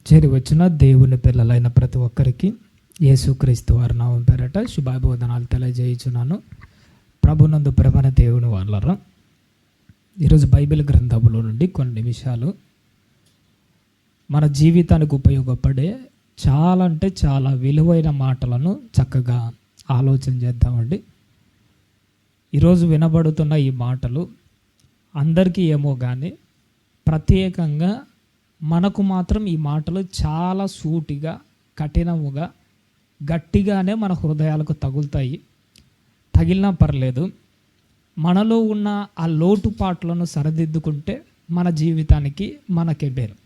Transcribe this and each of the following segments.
చేరి వచ్చిన దేవుని పిల్లలైన ప్రతి ఒక్కరికి యేసుక్రీస్తు వారి నామం పేరట శుభాభివందనాలు తెలియజేయుచున్నాను. ప్రభునందు ప్రేమైన దేవుని వాళ్ళరా, ఈరోజు బైబిల్ గ్రంథములో నుండి కొన్ని విషయాలు మన జీవితానికి ఉపయోగపడే చాలా విలువైన మాటలను చక్కగా ఆలోచన చేద్దామండి. ఈరోజు వినబడుతున్న ఈ మాటలు అందరికీ ఏమో కానీ ప్రత్యేకంగా మనకు మాత్రం ఈ మాటలు చాలా సూటిగా, కఠినముగా, గట్టిగానే మన హృదయాలకు తగులుతాయి. తగిలినా పర్లేదు, మనలో ఉన్న ఆ లోటుపాట్లను సరిదిద్దుకుంటే మన జీవితానికి మనకే బేరు.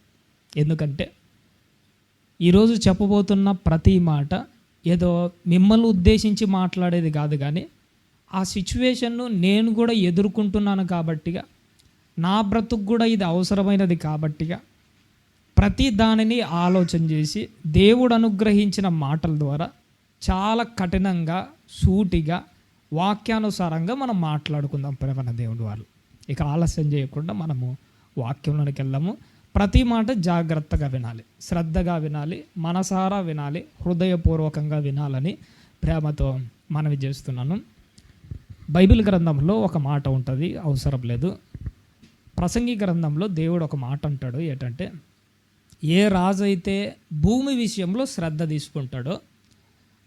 ఎందుకంటే ఈరోజు చెప్పబోతున్న ప్రతి మాట ఏదో మిమ్మల్ని ఉద్దేశించి మాట్లాడేది కాదు, కానీ ఆ సిచ్యువేషన్ను నేను కూడా ఎదుర్కొంటున్నాను కాబట్టిగా, నా బ్రతుకు కూడా ఇది అవసరమైనది కాబట్టిగా ప్రతి దానిని ఆలోచన చేసి దేవుడు అనుగ్రహించిన మాటల ద్వారా చాలా కఠినంగా, సూటిగా, వాక్యానుసారంగా మనం మాట్లాడుకుందాం ప్రేమన దేవుని వాళ్ళు. ఇక ఆలస్యం చేయకుండా మనము వాక్యంలోనికి వెళ్దాము. ప్రతి మాట జాగ్రత్తగా వినాలి, శ్రద్ధగా వినాలి, మనసారా వినాలి, హృదయపూర్వకంగా వినాలని ప్రేమతో మనవి చేస్తున్నాను. బైబిల్ గ్రంథంలో ఒక మాట ఉంటుంది, అవసరం లేదు. ప్రసంగి గ్రంథంలో దేవుడు ఒక మాట అంటాడు, ఏంటంటే ఏ రాజు అయితే భూమి విషయంలో శ్రద్ధ తీసుకుంటాడో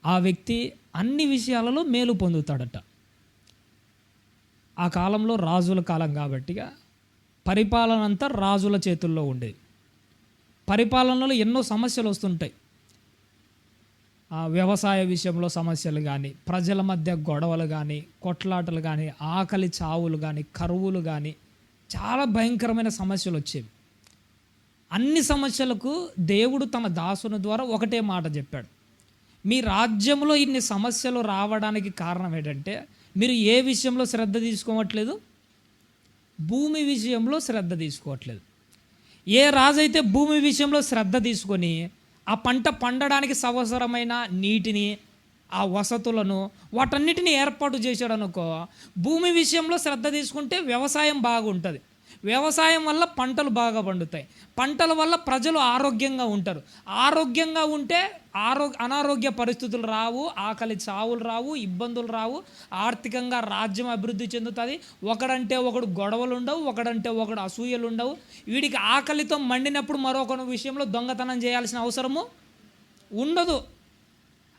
ఆ వ్యక్తి అన్ని విషయాలలో మేలు పొందుతాడట. ఆ కాలంలో రాజుల కాలం కాబట్టిగా పరిపాలన అంతా రాజుల చేతుల్లో ఉండేది. పరిపాలనలో ఎన్నో సమస్యలు వస్తుంటాయి. వ్యవసాయ విషయంలో సమస్యలు కానీ, ప్రజల మధ్య గొడవలు కానీ, కొట్లాటలు కానీ, ఆకలి చావులు కానీ, కరువులు కానీ, చాలా భయంకరమైన సమస్యలు వచ్చేవి. అన్ని సమస్యలకు దేవుడు తన దాసుని ద్వారా ఒకటే మాట చెప్పాడు, మీ రాజ్యంలో ఇన్ని సమస్యలు రావడానికి కారణం ఏంటంటే మీరు ఏ విషయంలో శ్రద్ధ తీసుకోవట్లేదు? భూమి విషయంలో శ్రద్ధ తీసుకోవట్లేదు. ఏ రాజు అయితే భూమి విషయంలో శ్రద్ధ తీసుకొని ఆ పంట పండడానికి అవసరమైన నీటిని, ఆ వసతులను, వాటన్నిటిని ఏర్పాటు చేశాడు అనుకో, భూమి విషయంలో శ్రద్ధ తీసుకుంటే వ్యవసాయం బాగుంటుంది. వ్యవసాయం వల్ల పంటలు బాగా పండుతాయి. పంటల వల్ల ప్రజలు ఆరోగ్యంగా ఉంటారు. ఆరోగ్యంగా ఉంటే అనారోగ్య పరిస్థితులు రావు, ఆకలి చావులు రావు, ఇబ్బందులు రావు, ఆర్థికంగా రాజ్యం అభివృద్ధి చెందుతుంది. ఒకడంటే ఒకడు గొడవలు ఉండవు, ఒకడంటే ఒకడు అసూయలు ఉండవు. వీడికి ఆకలితో మండినప్పుడు మరొక విషయంలో దొంగతనం చేయాల్సిన అవసరము ఉండదు.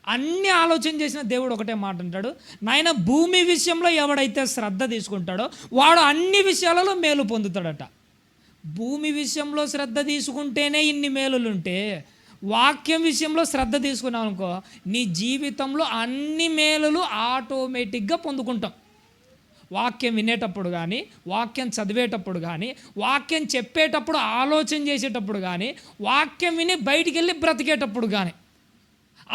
అన్నీ ఆలోచన చేసిన దేవుడు ఒకటే మాట అంటాడు, నాయన భూమి విషయంలో ఎవడైతే శ్రద్ధ తీసుకుంటాడో వాడు అన్ని విషయాలలో మేలు పొందుతాడట. భూమి విషయంలో శ్రద్ధ తీసుకుంటేనే ఇన్ని మేలులుంటే, వాక్యం విషయంలో శ్రద్ధ తీసుకున్నావు అనుకో, నీ జీవితంలో అన్ని మేలులు ఆటోమేటిక్గా పొందుకుంటాం. వాక్యం వినేటప్పుడు కానీ, వాక్యం చదివేటప్పుడు కానీ, వాక్యం చెప్పేటప్పుడు, ఆలోచన చేసేటప్పుడు కానీ, వాక్యం విని బయటికి వెళ్ళి బ్రతికేటప్పుడు కానీ,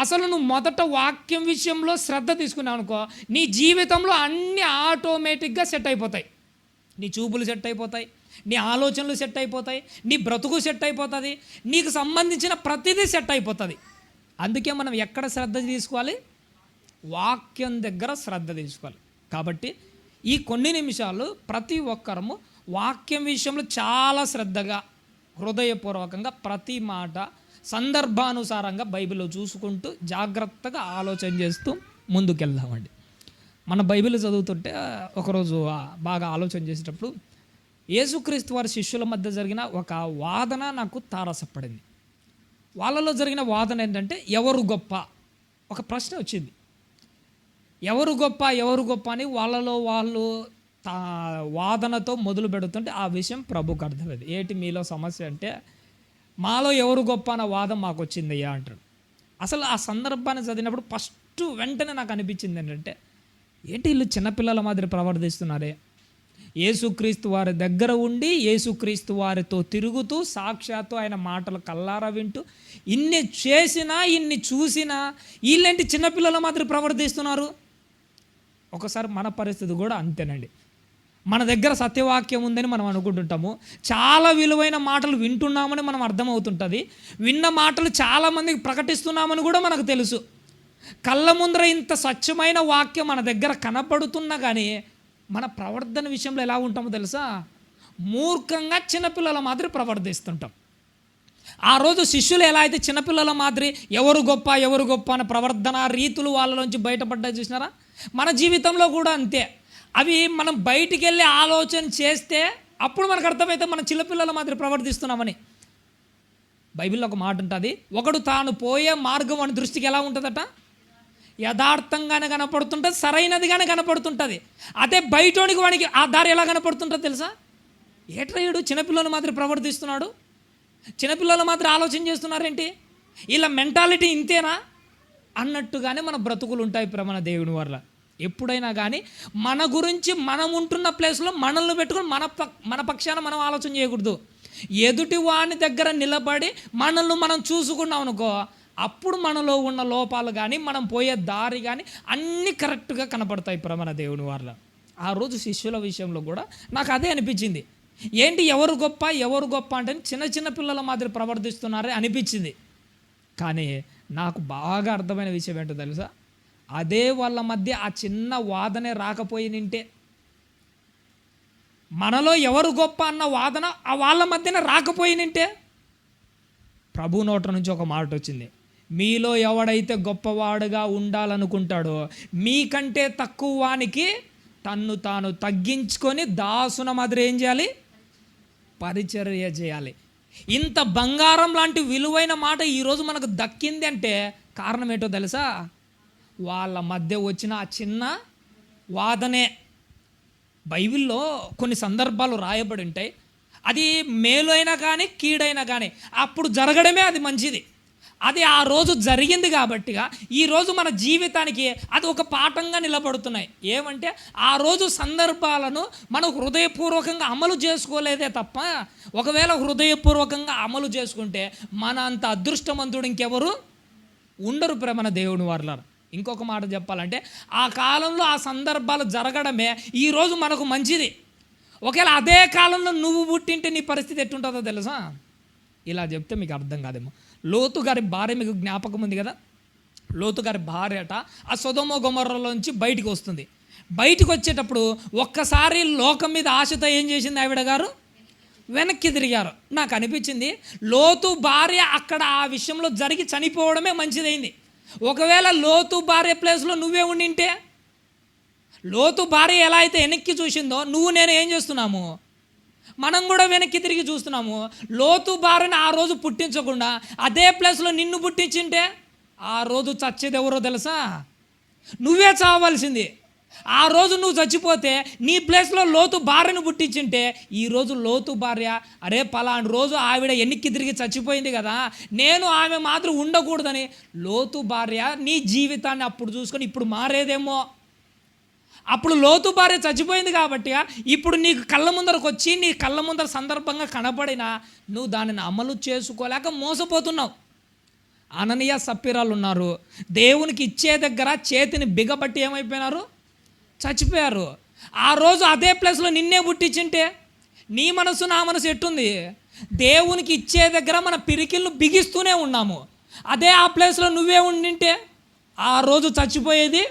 అసలు నువ్వు మొదట వాక్యం విషయంలో శ్రద్ధ తీసుకున్నావు అనుకో, నీ జీవితంలో అన్నీ ఆటోమేటిక్గా సెట్ అయిపోతాయి. నీ చూపులు సెట్ అయిపోతాయి, నీ ఆలోచనలు సెట్ అయిపోతాయి, నీ బ్రతుకు సెట్ అయిపోతుంది, నీకు సంబంధించిన ప్రతిదీ సెట్ అయిపోతుంది. అందుకే మనం ఎక్కడ శ్రద్ధ తీసుకోవాలి? వాక్యం దగ్గర శ్రద్ధ తీసుకోవాలి. కాబట్టి ఈ కొన్ని నిమిషాలు ప్రతి ఒక్కరము వాక్యం విషయంలో చాలా శ్రద్ధగా, హృదయపూర్వకంగా ప్రతి మాట సందర్భానుసారంగా బైబిల్లో చూసుకుంటూ జాగ్రత్తగా ఆలోచన చేస్తూ ముందుకెళ్దామండి. మన బైబిల్ చదువుతుంటే ఒకరోజు బాగా ఆలోచన చేసేటప్పుడు యేసుక్రీస్తు వారి శిష్యుల మధ్య జరిగిన ఒక వాదన నాకు తారసపడింది. వాళ్ళలో జరిగిన వాదన ఏంటంటే ఎవరు గొప్ప? ఒక ప్రశ్న వచ్చింది, ఎవరు గొప్ప అని వాళ్ళలో వాళ్ళు వాదనతో మొదలు పెడుతుంటే ఆ విషయం ప్రభుకు అర్థమైంది. ఏంటి మీలో సమస్య అంటే, మాలో ఎవరు గొప్ప అన్న వాదం మాకు వచ్చిందయ్యా అంటాడు. అసలు ఆ సందర్భాన్ని చదివినప్పుడు వెంటనే నాకు అనిపించింది ఏంటంటే, ఏంటి వీళ్ళు చిన్నపిల్లల మాదిరి ప్రవర్తిస్తున్నారే? యేసుక్రీస్తు వారి దగ్గర ఉండి, యేసుక్రీస్తు వారితో తిరుగుతూ, సాక్షాత్తు ఆయన మాటలు కల్లారా వింటూ, ఇన్ని చేసినా, ఇన్ని చూసినా వీళ్ళేంటి చిన్నపిల్లల మాదిరి ప్రవర్తిస్తున్నారు? ఒకసారి మన పరిస్థితి కూడా అంతేనండి. మన దగ్గర సత్యవాక్యం ఉందని మనం అనుకుంటుంటాము, చాలా విలువైన మాటలు వింటున్నామని మనం అర్థమవుతుంటుంది, విన్న మాటలు చాలామందికి ప్రకటిస్తున్నామని కూడా మనకు తెలుసు. కళ్ళ ముందర ఇంత స్వచ్ఛమైన వాక్యం మన దగ్గర కనపడుతున్నా కానీ మన ప్రవర్తన విషయంలో ఎలా ఉంటామో తెలుసా? మూర్ఖంగా చిన్నపిల్లల మాదిరి ప్రవర్తిస్తుంటాం. ఆ రోజు శిష్యులు ఎలా అయితే చిన్నపిల్లల మాదిరి ఎవరు గొప్ప అనే ప్రవర్తన రీతులు వాళ్ళలోంచి బయటపడ్డాయి చూసినారా? మన జీవితంలో కూడా అంతే. అవి మనం బయటికి వెళ్ళి ఆలోచన చేస్తే అప్పుడు మనకు అర్థమైతే మనం చిన్నపిల్లల మాదిరి ప్రవర్తిస్తున్నామని. బైబిల్లో ఒక మాట ఉంటుంది, ఒకడు తాను పోయే మార్గం అని దృష్టికి ఎలా ఉంటుందట? యథార్థంగానే కనపడుతుంటుంది, సరైనదిగానే కనపడుతుంటుంది. అదే బయటోనికి వానికి ఆ దారి ఎలా కనపడుతుంటుంది తెలుసా? ఏట్రయుడు చిన్నపిల్లల మాదిరి ప్రవర్తిస్తున్నాడు, చిన్నపిల్లల మాత్రం ఆలోచన చేస్తున్నారేంటి, ఇలా మెంటాలిటీ ఇంతేనా అన్నట్టుగానే మన బ్రతుకులు ఉంటాయి. మన దేవుని వల్ల ఎప్పుడైనా కానీ మన గురించి మనం ఉంటున్న ప్లేస్లో మనల్ని పెట్టుకుని మన పక్షాన మనం ఆలోచన చేయకూడదు. ఎదుటి వాని దగ్గర నిలబడి మనల్ని మనం చూసుకున్నాం అనుకో, అప్పుడు మనలో ఉన్న లోపాలు కానీ మనం పోయే దారి కానీ అన్నీ కరెక్ట్గా కనపడతాయి. మన దేవుని వల్ల ఆ రోజు శిష్యుల విషయంలో కూడా నాకు అదే అనిపించింది. ఏంటి ఎవరు గొప్ప అంటే చిన్న పిల్లల మాదిరి ప్రవర్తిస్తున్నారే అనిపించింది. కానీ నాకు బాగా అర్థమైన విషయం ఏంటో తెలుసా? అదే వాళ్ళ మధ్య ఆ చిన్న వాదనే రాకపోయినంటే, మనలో ఎవరు గొప్ప అన్న వాదన ఆ వాళ్ళ మధ్యనే రాకపోయినంటే, ప్రభు నోట నుంచి ఒక మాట వచ్చింది, మీలో ఎవడైతే గొప్పవాడుగా ఉండాలనుకుంటాడో మీకంటే తక్కువ వానికి తన్ను తాను తగ్గించుకొని దాసున మాదిరి ఏం చేయాలి? పరిచర్య చేయాలి. ఇంత బంగారం లాంటి విలువైన మాట ఈరోజు మనకు దక్కింది అంటే కారణం ఏంటో తెలుసా? వాళ్ళ మధ్య వచ్చిన ఆ చిన్న వాదనే. బైబిల్లో కొన్ని సందర్భాలు రాయబడి ఉంటాయి, అది మేలైనా కానీ కీడైనా కానీ అప్పుడు జరగడమే అది మంచిది. అది ఆ రోజు జరిగింది కాబట్టిగా ఈరోజు మన జీవితానికి అది ఒక పాఠంగా నిలబడుతున్నాయి. ఏమంటే ఆ రోజు సందర్భాలను మనం హృదయపూర్వకంగా అమలు చేసుకోలేదే తప్ప, ఒకవేళ హృదయపూర్వకంగా అమలు చేసుకుంటే మన అంత అదృష్టవంతుడు ఇంకెవరు ఉండరు. మన దేవుని వారలారా, ఇంకొక మాట చెప్పాలంటే ఆ కాలంలో ఆ సందర్భాలు జరగడమే ఈరోజు మనకు మంచిది. ఒకవేళ అదే కాలంలో నువ్వు పుట్టింటే నీ పరిస్థితి ఎట్టుంటుందో తెలుసా? ఇలా చెప్తే మీకు అర్థం కాదేమో. లోతు గారి భార్య మీకు జ్ఞాపకం ఉంది కదా? లోతు గారి భార్య అట ఆ సొదొమ గొమొర్రాలోంచి బయటికి వస్తుంది. బయటికి వచ్చేటప్పుడు ఒక్కసారి లోకం మీద ఆశతో ఏం చేసింది ఆవిడ గారు? వెనక్కి తిరిగారు. నాకు అనిపించింది లోతు భార్య అక్కడ ఆ విషయంలో జరిగి చనిపోవడమే మంచిదైంది. ఒకవేళ లోతు భార్య ప్లేస్లో నువ్వే ఉండింటే, లోతు భార్య ఎలా అయితే వెనక్కి చూసిందో నువ్వు నేను ఏం చేస్తున్నాము? మనం కూడా వెనక్కి తిరిగి చూస్తున్నాము. లోతు భార్యని ఆ రోజు పుట్టించకుండా అదే ప్లేస్లో నిన్ను పుట్టించింటే ఆ రోజు చచ్చేది ఎవరో తెలుసా? నువ్వే చావాల్సింది. ఆ రోజు నువ్వు చచ్చిపోతే నీ ప్లేస్లో లోతు భార్యను పుట్టించింటే ఈరోజు లోతు భార్య, అరే పలానా రోజు ఆవిడ వెనక్కి తిరిగి చచ్చిపోయింది కదా, నేను ఆమె మాత్రం ఉండకూడదని లోతు భార్య నీ జీవితాన్ని అప్పుడు చూసుకొని ఇప్పుడు మారేదేమో. అప్పుడు లోతు భార్య చచ్చిపోయింది కాబట్టి ఇప్పుడు నీకు కళ్ళ ముందరకు వచ్చి నీ కళ్ళ ముందర సందర్భంగా కనపడినా నువ్వు దానిని అమలు చేసుకోలేక మోసపోతున్నావు. అననీయ సప్పీరాలు ఉన్నారు, దేవునికి ఇచ్చే దగ్గర చేతిని బిగబట్టి ఏమైపోయినారు? చచ్చిపోయారు. ఆ రోజు అదే ప్లేస్లో నిన్నే పుట్టించింటే నీ మనసు నా మనసు ఎట్టుంది? దేవునికి ఇచ్చే దగ్గర మన పిరికిళ్ళు బిగిస్తూనే ఉన్నాము. అదే ఆ ప్లేస్లో నువ్వే ఉండింటే ఆ రోజు చచ్చిపోయేది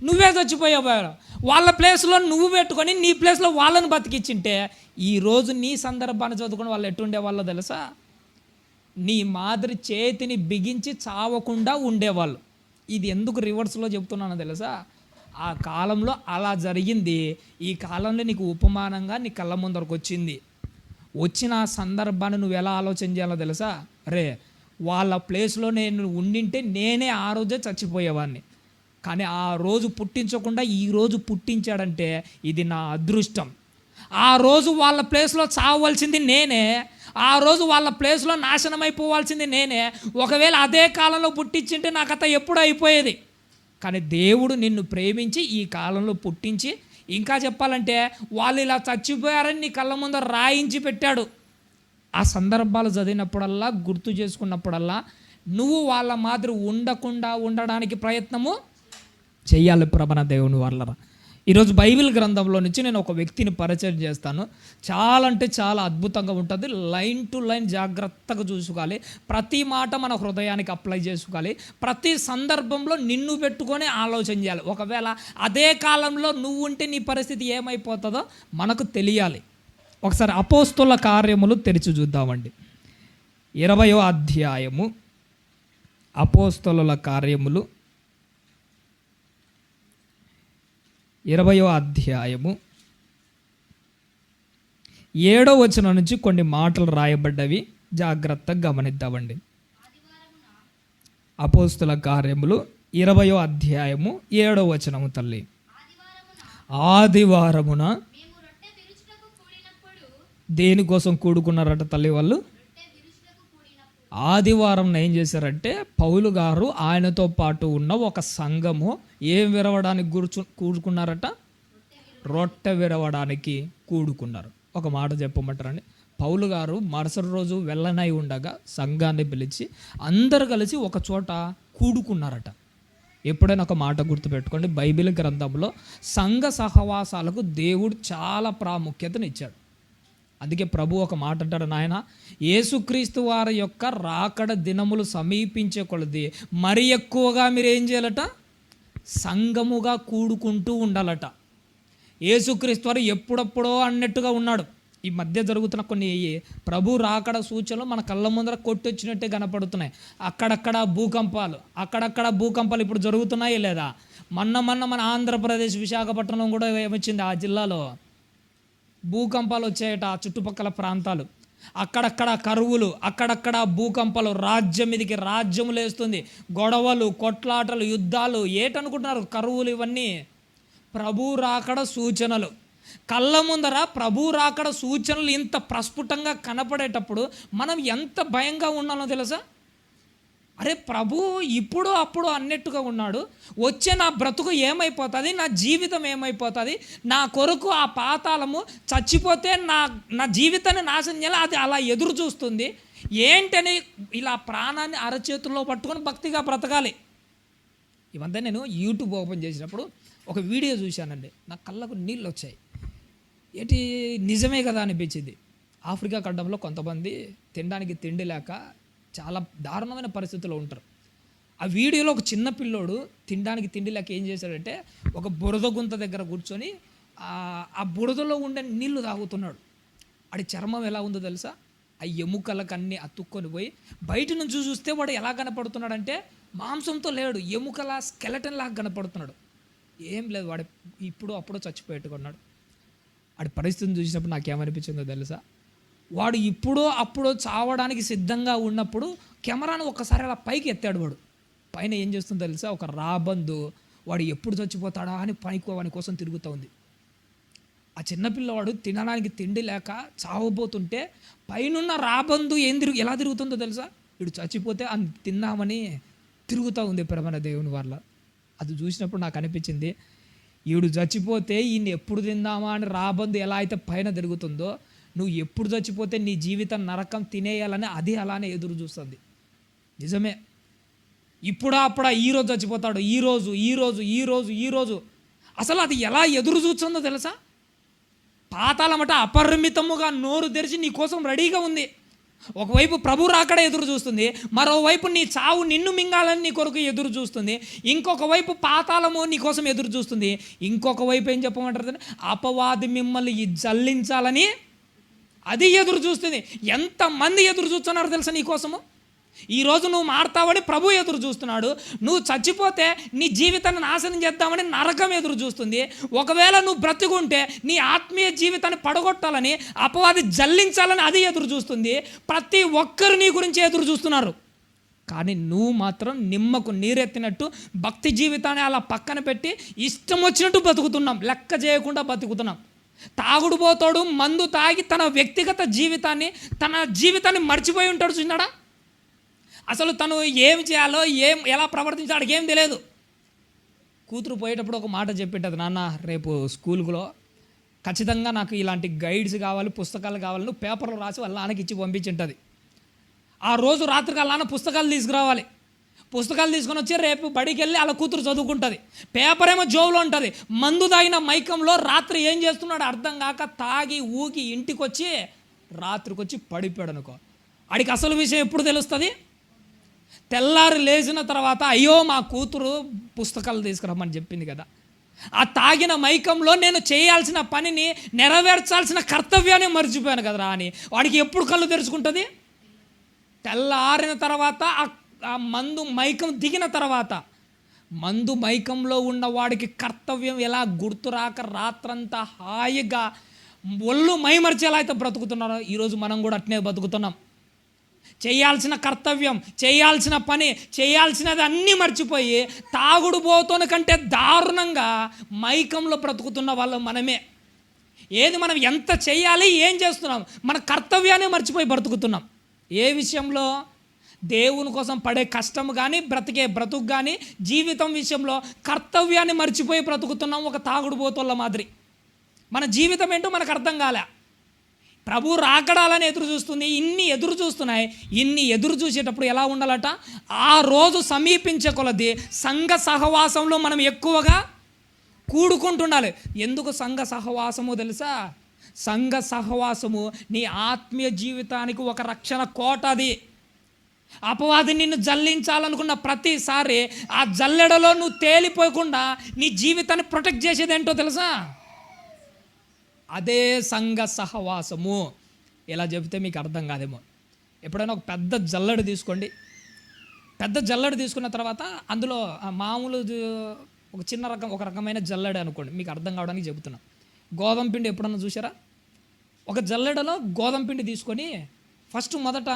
నువ్వే చచ్చిపోయేవారు. వాళ్ళ ప్లేస్లో నువ్వు పెట్టుకొని నీ ప్లేస్లో వాళ్ళని బతికిచ్చింటే ఈరోజు నీ సందర్భాన్ని చదువుకుని వాళ్ళు ఎట్టుండే వాళ్ళో తెలుసా? నీ మాదిరి చేతిని బిగించి చావకుండా ఉండేవాళ్ళు. ఇది ఎందుకు రివర్స్లో చెప్తున్నానో తెలుసా? ఆ కాలంలో అలా జరిగింది. ఈ కాలంలో నీకు ఉపమానంగా నీ కళ్ళ ముందరకు వచ్చింది. వచ్చిన ఆ సందర్భాన్ని నువ్వు ఎలా ఆలోచన చేయాలో తెలుసా? అరే వాళ్ళ ప్లేస్లో నేను ఉండింటే నేనే ఆ రోజే చచ్చిపోయేవాడిని, కానీ ఆ రోజు పుట్టించకుండా ఈరోజు పుట్టించాడంటే ఇది నా అదృష్టం. ఆ రోజు వాళ్ళ ప్లేస్లో చావవలసింది నేనే, ఆ రోజు వాళ్ళ ప్లేస్లో నాశనం అయిపోవాల్సింది నేనే. ఒకవేళ అదే కాలంలో పుట్టించింటే నా కథ ఎప్పుడూ అయిపోయేది. కానీ దేవుడు నిన్ను ప్రేమించి ఈ కాలంలో పుట్టించి, ఇంకా చెప్పాలంటే వాళ్ళు ఇలా చచ్చిపోయారని నీ కళ్ళ ముందర రాయించి పెట్టాడు. ఆ సందర్భాలు చదివినప్పుడల్లా, గుర్తు చేసుకున్నప్పుడల్లా నువ్వు వాళ్ళ మాదిరి ఉండకుండా ఉండడానికి ప్రయత్నము చెయ్యాలి. మన దేవుని వల్ల ఈరోజు బైబిల్ గ్రంథంలో నుంచి నేను ఒక వ్యక్తిని పరిచయం చేస్తాను. చాలా అంటే చాలా అద్భుతంగా ఉంటుంది. లైన్ టు లైన్ జాగ్రత్తగా చూసుకోవాలి. ప్రతి మాట మన హృదయానికి అప్లై చేసుకోవాలి. ప్రతి సందర్భంలో నిన్ను పెట్టుకొని ఆలోచన చేయాలి. ఒకవేళ అదే కాలంలో నువ్వు ఉంటే నీ పరిస్థితి ఏమైపోతుందో మనకు తెలియాలి. ఒకసారి అపోస్తుల కార్యములు తెరిచి చూద్దామండి. 20వ అధ్యాయము అపోస్తలుల కార్యములు 20వ అధ్యాయము 7వ వచనం నుంచి కొన్ని మాటలు రాయబడ్డవి, జాగ్రత్తగా గమనిద్దామండి. అపోస్తల కార్యములు 20వ అధ్యాయము 7వ వచనము. తల్లి, ఆదివారమున దేనికోసం కూడుకున్నారట తల్లి వాళ్ళు? ఆదివారం ఏం చేశారంటే పౌలు గారు ఆయనతో పాటు ఉన్న ఒక సంఘము ఏం విరవడానికి కూడుకున్నారట? రొట్టె విరవడానికి కూడుకున్నారు. ఒక మాట చెప్పమంటారండి. పౌలు గారు మరుసటి రోజు వెళ్ళనై ఉండగా సంఘాన్ని పిలిచి అందరు కలిసి ఒక చోట కూడుకున్నారట. ఎప్పుడైనా ఒక మాట గుర్తుపెట్టుకోండి, బైబిల్ గ్రంథంలో సంఘ సహవాసాలకు దేవుడు చాలా ప్రాముఖ్యతనిచ్చాడు. అందుకే ప్రభు ఒక మాట అంటాడు, నాయన యేసుక్రీస్తు వారి యొక్క రాకడ దినములు సమీపించే కొలది మరి ఎక్కువగా మీరు ఏం చేయాలట? సంఘముగా కూడుకుంటూ ఉండాలట. యేసుక్రీస్తు వారు ఎప్పుడప్పుడో అన్నట్టుగా ఉన్నాడు. ఈ మధ్య జరుగుతున్న కొన్ని ప్రభు రాకడ సూచనలు మన కళ్ళ ముందర కొట్టొచ్చినట్టే కనపడుతున్నాయి. అక్కడక్కడ భూకంపాలు ఇప్పుడు జరుగుతున్నాయి లేదా? మొన్న మన ఆంధ్రప్రదేశ్ విశాఖపట్నం కూడా ఏమొచ్చింది, ఆ జిల్లాలో భూకంపాలు వచ్చాయట. ఆ చుట్టుపక్కల ప్రాంతాలు అక్కడక్కడ కరువులు, అక్కడక్కడ భూకంపాలు, రాజ్యం మీదకి రాజ్యం లేస్తుంది, గొడవలు, కొట్లాటలు, యుద్ధాలు. ఏటనుకుంటున్నారు? కరువులు. ఇవన్నీ ప్రభు రాకడ సూచనలు. కళ్ళ ముందర ప్రభు రాకడ సూచనలు ఇంత ప్రస్ఫుటంగా కనపడేటప్పుడు మనం ఎంత భయంగా ఉన్నానో తెలుసా? అరే ప్రభు ఇప్పుడు అప్పుడు అన్నట్టుగా ఉన్నాడు, వచ్చే నా బ్రతుకు ఏమైపోతుంది, నా జీవితం ఏమైపోతుంది, నా కొరకు ఆ పాతాళము చచ్చిపోతే నా జీవితాన్ని నాశనం చేయాలి, అది అలా ఎదురు చూస్తుంది ఏంటని ఇలా ప్రాణాన్ని అరచేతుల్లో పట్టుకొని భక్తిగా బ్రతకాలి. ఇవంతా నేను యూట్యూబ్ ఓపెన్ చేసినప్పుడు ఒక వీడియో చూశానండి, నా కళ్ళకు నీళ్ళు వచ్చాయి. ఏంటి నిజమే కదా అనిపించింది. ఆఫ్రికా ఖండంలో కొంతమంది తినడానికి తిండి లేక చాలా దారుణమైన పరిస్థితుల్లో ఉంటారు. ఆ వీడియోలో ఒక చిన్న పిల్లోడు తినడానికి తిండి లేక ఏం చేశాడంటే ఒక బురద గుంత దగ్గర కూర్చొని ఆ బురదలో ఉండే నీళ్లు తాగుతున్నాడు. వాడి చర్మం ఎలా ఉందో తెలుసా? ఆ ఎముకలకు అన్నీ అతుక్కొని పోయి బయట నుంచి చూస్తే వాడు ఎలా కనపడుతున్నాడంటే మాంసంతో లేడు, ఎముకల స్కెలటన్ లాగా కనపడుతున్నాడు. ఏం లేదు, వాడు ఇప్పుడు అప్పుడు చచ్చిపోయేట్టుకున్నాడు. వాడి పరిస్థితిని చూసినప్పుడు నాకేమనిపించిందో తెలుసా? వాడు ఇప్పుడో అప్పుడో చావడానికి సిద్ధంగా ఉన్నప్పుడు కెమెరాను ఒక్కసారి అలా పైకి ఎత్తాడు. వాడు పైన ఏం చేస్తుందో తెలుసా? ఒక రాబందు వాడు ఎప్పుడు చచ్చిపోతాడా అని పైకి వాని కోసం తిరుగుతూ ఉంది. ఆ చిన్నపిల్లవాడు తినడానికి తిండి లేక చావబోతుంటే పైనున్న రాబందు ఎలా తిరుగుతుందో తెలుసా? వీడు చచ్చిపోతే అని తిన్నామని తిరుగుతూ ఉంది ప్రేమ దేవుని వల్ల. అది చూసినప్పుడు నాకు అనిపించింది, వీడు చచ్చిపోతే ఈయన ఎప్పుడు తిందామా అని రాబందు ఎలా అయితే పైన తిరుగుతుందో, నువ్వు ఎప్పుడు చచ్చిపోతే నీ జీవితం నరకం తినేయాలని అది అలానే ఎదురు చూస్తుంది. నిజమే, ఇప్పుడా అప్పుడా ఈరోజు చచ్చిపోతాడు, ఈరోజు అసలు అది ఎలా ఎదురు చూస్తుందో తెలుసా? పాతాళమట అపరిమితముగా నోరు తెరిచి నీ కోసం రెడీగా ఉంది. ఒకవైపు ప్రభు రాకడ ఎదురు చూస్తుంది, మరోవైపు నీ చావు నిన్ను మింగాలని నీ కొరకు ఎదురు చూస్తుంది, ఇంకొక వైపు పాతాళము నీ కోసం ఎదురు చూస్తుంది, ఇంకొక వైపు ఏం చెప్పమంటారు? అపవాది మిమ్మల్ని జల్లించాలని అది ఎదురు చూస్తుంది. ఎంతమంది ఎదురు చూస్తున్నారు తెలుసా నీ కోసము? ఈరోజు నువ్వు మారుతావని ప్రభు ఎదురు చూస్తున్నాడు. నువ్వు చచ్చిపోతే నీ జీవితాన్ని నాశనం చేద్దామని నరకం ఎదురు చూస్తుంది. ఒకవేళ నువ్వు బ్రతికుంటే నీ ఆత్మీయ జీవితాన్ని పడగొట్టాలని అపవాది జల్లించాలని అది ఎదురు చూస్తుంది. ప్రతి ఒక్కరు నీ గురించి ఎదురు చూస్తున్నారు. కానీ నువ్వు మాత్రం నిమ్మకు నీరెత్తినట్టు భక్తి జీవితాన్ని అలా పక్కన పెట్టి ఇష్టం వచ్చినట్టు బతుకుతున్నాం, లెక్క చేయకుండా బతుకుతున్నాం. తాగుడు పోతాడు, మందు తాగి తన వ్యక్తిగత జీవితాన్ని మర్చిపోయి ఉంటాడు. చూసినాడా? అసలు తను ఏం చేయాలో ఎలా ప్రవర్తించాలో ఏం తెలియదు. కూతురు పోయేటప్పుడు ఒక మాట చెప్పింటది, నాన్న రేపు స్కూల్లో ఖచ్చితంగా నాకు ఇలాంటి గైడ్స్ కావాలి, పుస్తకాలు కావాలని పేపర్లు రాసి వాళ్ళ నాన్నకి ఇచ్చి పంపించింటుంది. ఆ రోజు రాత్రికి వాళ్ళ నాన్న పుస్తకాలు తీసుకురావాలి. పుస్తకాలు తీసుకొని వచ్చి రేపు బడికి వెళ్ళి అలా కూతురు చదువుకుంటుంది. పేపర్ ఏమో జోబులో ఉంటుంది. మందు తాగిన మైకంలో రాత్రి ఏం చేస్తున్నాడు అర్థం కాక తాగి ఊగి ఇంటికి వచ్చి రాత్రికి వచ్చి పడిపోయాడు అనుకో. ఆడికి అసలు విషయం ఎప్పుడు తెలుస్తుంది? తెల్లారి లేచిన తర్వాత, అయ్యో మా కూతురు పుస్తకాలు తీసుకురమ్మని చెప్పింది కదా, ఆ తాగిన మైకంలో నేను చేయాల్సిన పనిని నెరవేర్చాల్సిన కర్తవ్యాన్ని మర్చిపోయాను కదరా అని వాడికి ఎప్పుడు కళ్ళు తెరుచుకుంటుంది? తెల్లారిన తర్వాత ఆ మందు మైకం దిగిన తర్వాత మందు మైకంలో ఉన్న వాడికి కర్తవ్యం ఎలా గుర్తురాక రాత్రంతా హాయిగా ఒళ్ళు మైమర్చేలా అయితే బ్రతుకుతున్నారో ఈరోజు మనం కూడా అట్నే బతుకుతున్నాం. చేయాల్సిన కర్తవ్యం, చేయాల్సిన పని, చేయాల్సినది అన్నీ మర్చిపోయి తాగుడు పోతున్న కంటే దారుణంగా మైకంలో బ్రతుకుతున్న వాళ్ళు మనమే. ఏది మనం ఎంత చేయాలి, ఏం చేస్తున్నాం, మన కర్తవ్యాన్ని మర్చిపోయి బ్రతుకుతున్నాం. ఏ విషయంలో? దేవుని కోసం పడే కష్టం కానీ, బ్రతుకు కానీ, జీవితం విషయంలో కర్తవ్యాన్ని మర్చిపోయి బ్రతుకుతున్నాం ఒక తాగుడు పోతున్న మాదిరి. మన జీవితం ఏంటో మనకు అర్థం కాలే. ప్రభు రాకడాలని ఎదురు చూస్తుంది, ఇన్ని ఎదురు చూస్తున్నాయి. ఇన్ని ఎదురు చూసేటప్పుడు ఎలా ఉండాలట? ఆ రోజు సమీపించే కొలది సంఘ సహవాసంలో మనం ఎక్కువగా కూడుకుంటుండాలి. ఎందుకు సంఘ సహవాసము తెలుసా? సంఘ సహవాసము నీ ఆత్మీయ జీవితానికి ఒక రక్షణ కోట. అది అపవాది నిన్ను జల్లించాలనుకున్న ప్రతిసారి ఆ జల్లెడలో నువ్వు తేలిపోకుండా నీ జీవితాన్ని ప్రొటెక్ట్ చేసేది ఏంటో తెలుసా? అదే సంఘ సహవాసము. ఎలా చెబితే మీకు అర్థం కాదేమో. ఎప్పుడైనా ఒక పెద్ద జల్లెడ తీసుకోండి. పెద్ద జల్లెడ తీసుకున్న తర్వాత అందులో మామూలు ఒక చిన్న ఒక రకమైన జల్లెడ అనుకోండి, మీకు అర్థం కావడానికి చెబుతున్నా. గోధుమ పిండి ఎప్పుడన్నా చూసారా? ఒక జల్లెడలో గోధుమ పిండి తీసుకొని ఫస్ట్ మొదట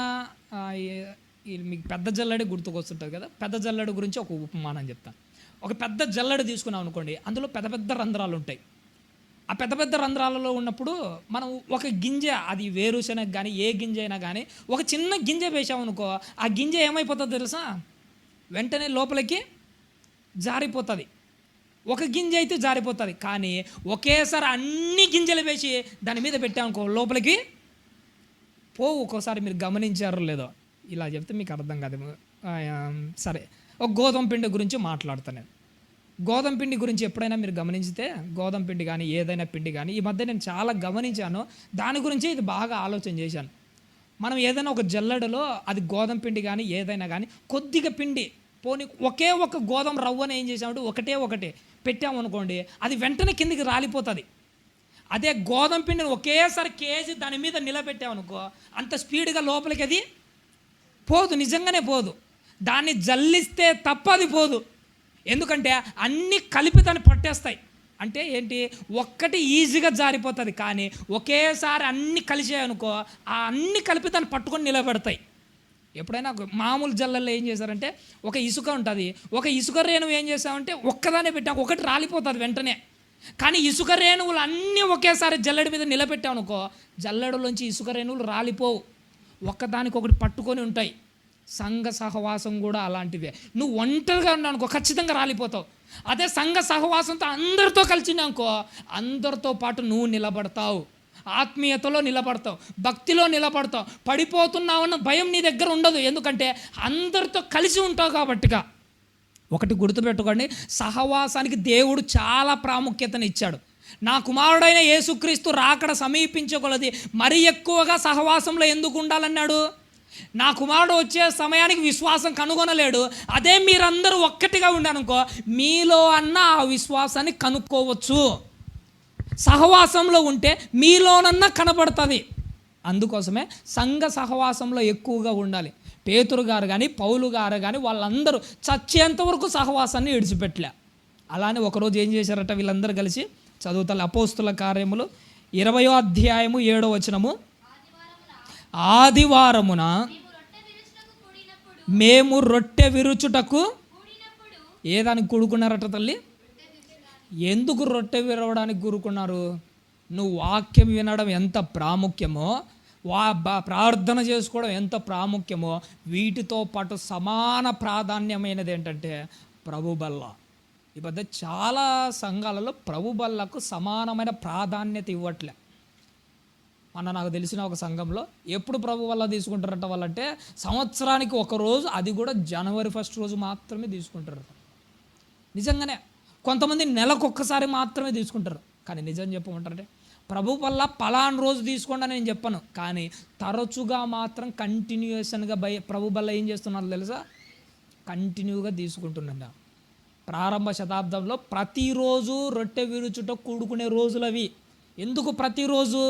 మీకు పెద్ద జల్లెడ గుర్తుకొస్తుంటుంది కదా. పెద్ద జల్లెడ గురించి ఒక ఉపమానం చెప్తాను. ఒక పెద్ద జల్లెడ తీసుకున్నాం అనుకోండి, అందులో పెద్ద పెద్ద రంధ్రాలు ఉంటాయి. ఆ పెద్ద పెద్ద రంధ్రాలలో ఉన్నప్పుడు మనం ఒక గింజ, అది వేరుశనగ కానీ ఏ గింజ అయినా కానీ ఒక చిన్న గింజ వేసామనుకో, ఆ గింజ ఏమైపోతుందో తెలుసా? వెంటనే లోపలికి జారిపోతుంది. ఒక గింజ అయితే జారిపోతుంది. కానీ ఒకేసారి అన్ని గింజలు వేసి దాని మీద పెట్టామనుకో, లోపలికి పోవు. ఒక్కోసారి మీరు గమనించారో లేదో, ఇలా చెప్తే మీకు అర్థం కాదు. సరే, ఒక గోధుమ పిండి గురించి మాట్లాడుతాను నేను. గోధుమ పిండి గురించి ఎప్పుడైనా మీరు గమనించితే, గోధుమ పిండి కానీ ఏదైనా పిండి కానీ, ఈ మధ్య నేను చాలా గమనించాను. దాని గురించి ఇది బాగా ఆలోచన చేశాను. మనం ఏదైనా ఒక జల్లెడలో అది గోధుమ పిండి కానీ ఏదైనా కానీ కొద్దిగా పిండి పోనీ ఒకే ఒక గోధుమ రవ్వను ఏం చేసామంటే ఒకటే పెట్టామనుకోండి, అది వెంటనే కిందికి రాలిపోతుంది. అదే గోధుమ పిండిని ఒకేసారి కేజీ దాని మీద నిలబెట్టామనుకో, అంత స్పీడ్గా లోపలికి అది పోదు, నిజంగానే పోదు. దాన్ని జల్లిస్తే తప్ప అది పోదు. ఎందుకంటే అన్నీ కలిపి దాన్ని పట్టేస్తాయి. అంటే ఏంటి? ఒక్కటి ఈజీగా జారిపోతుంది, కానీ ఒకేసారి అన్నీ కలిసాయనుకో, ఆ అన్నీ కలిపి దాన్ని పట్టుకొని నిలబెడతాయి. ఎప్పుడైనా మామూలు జల్లల్లో ఏం చేశారంటే, ఒక ఇసుక ఉంటుంది, ఒక ఇసుక రేణువు ఏం చేసామంటే ఒక్కదానే పెట్టాం, ఒకటి రాలిపోతుంది వెంటనే. కానీ ఇసుక రేణువులు అన్నీ ఒకేసారి జల్లెడి మీద నిలబెట్టామనుకో, జల్లెడలోంచి ఇసుక రేణువులు రాలిపోవు, ఒక్కదానికొకటి పట్టుకొని ఉంటాయి. సంఘ సహవాసం కూడా అలాంటిదే. నువ్వు ఒంటరిగా ఉన్నావు అనుకో, ఖచ్చితంగా రాలిపోతావు. అదే సంఘ సహవాసంతో అందరితో కలిసినానుకో, అందరితో పాటు నువ్వు నిలబడతావు, ఆత్మీయతలో నిలబడతావు, భక్తిలో నిలబడతావు. పడిపోతున్నావన్న భయం నీ దగ్గర ఉండదు, ఎందుకంటే అందరితో కలిసి ఉంటావు కాబట్టిగా. ఒకటి గుర్తుపెట్టుకోండి, సహవాసానికి దేవుడు చాలా ప్రాముఖ్యతను ఇచ్చాడు. నా కుమారుడైన యేసుక్రీస్తు రాకడ సమీపించగలది మరీ ఎక్కువగా సహవాసంలో ఎందుకు ఉండాలన్నాడు? నా కుమారుడు వచ్చే సమయానికి విశ్వాసం కనుగొనలేడు. అదే మీరందరూ ఒక్కటిగా ఉండాలనుకో, మీలో అన్న ఆ విశ్వాసాన్ని కనుక్కోవచ్చు. సహవాసంలో ఉంటే మీలోనన్నా కనబడుతుంది. అందుకోసమే సంఘ సహవాసంలో ఎక్కువగా ఉండాలి. పేతురు గారు కానీ పౌలు గారు కానీ వాళ్ళందరూ చచ్చేంతవరకు సహవాసాన్ని విడిచిపెట్టలే. అలానే ఒకరోజు ఏం చేశారట వీళ్ళందరూ కలిసి? చదువుతారు, అపోస్తుల కార్యములు 20వ అధ్యాయము 7వ వచనము. ఆదివారమున మేము రొట్టె విరుచుటకు. ఏదానికి కూడుకున్నారట తల్లి? ఎందుకు రొట్టె విరవడానికి కూరుకున్నారు? నువ్వు వాక్యం వినడం ఎంత ప్రాముఖ్యమో, ప్రార్థన చేసుకోవడం ఎంత ప్రాముఖ్యమో, వీటితో పాటు సమాన ప్రాధాన్యమైనది ఏంటంటే ప్రభు బల్ల. ఈ మధ్య చాలా సంఘాలలో ప్రభు బల్లకు సమానమైన ప్రాధాన్యత ఇవ్వట్లే. నాకు తెలిసిన ఒక సంఘంలో ఎప్పుడు ప్రభు వల్ల తీసుకుంటారట వాళ్ళంటే, సంవత్సరానికి ఒక రోజు, అది కూడా జనవరి 1 రోజు మాత్రమే తీసుకుంటారు. నిజంగానే కొంతమంది నెలకొక్కసారి మాత్రమే తీసుకుంటారు. కానీ నిజం చెప్పమంటారంటే, ప్రభు వల్ల పలానా రోజు తీసుకోండి అని నేను చెప్పను, కానీ తరచుగా మాత్రం కంటిన్యూషన్గా ప్రభు వల్ల ఏం చేస్తున్నారు తెలుసా? కంటిన్యూగా తీసుకుంటున్నా. ప్రారంభ శతాబ్దంలో ప్రతిరోజు రొట్టె విరుచుట కూడుకునే రోజులు అవి. ఎందుకు ప్రతిరోజు?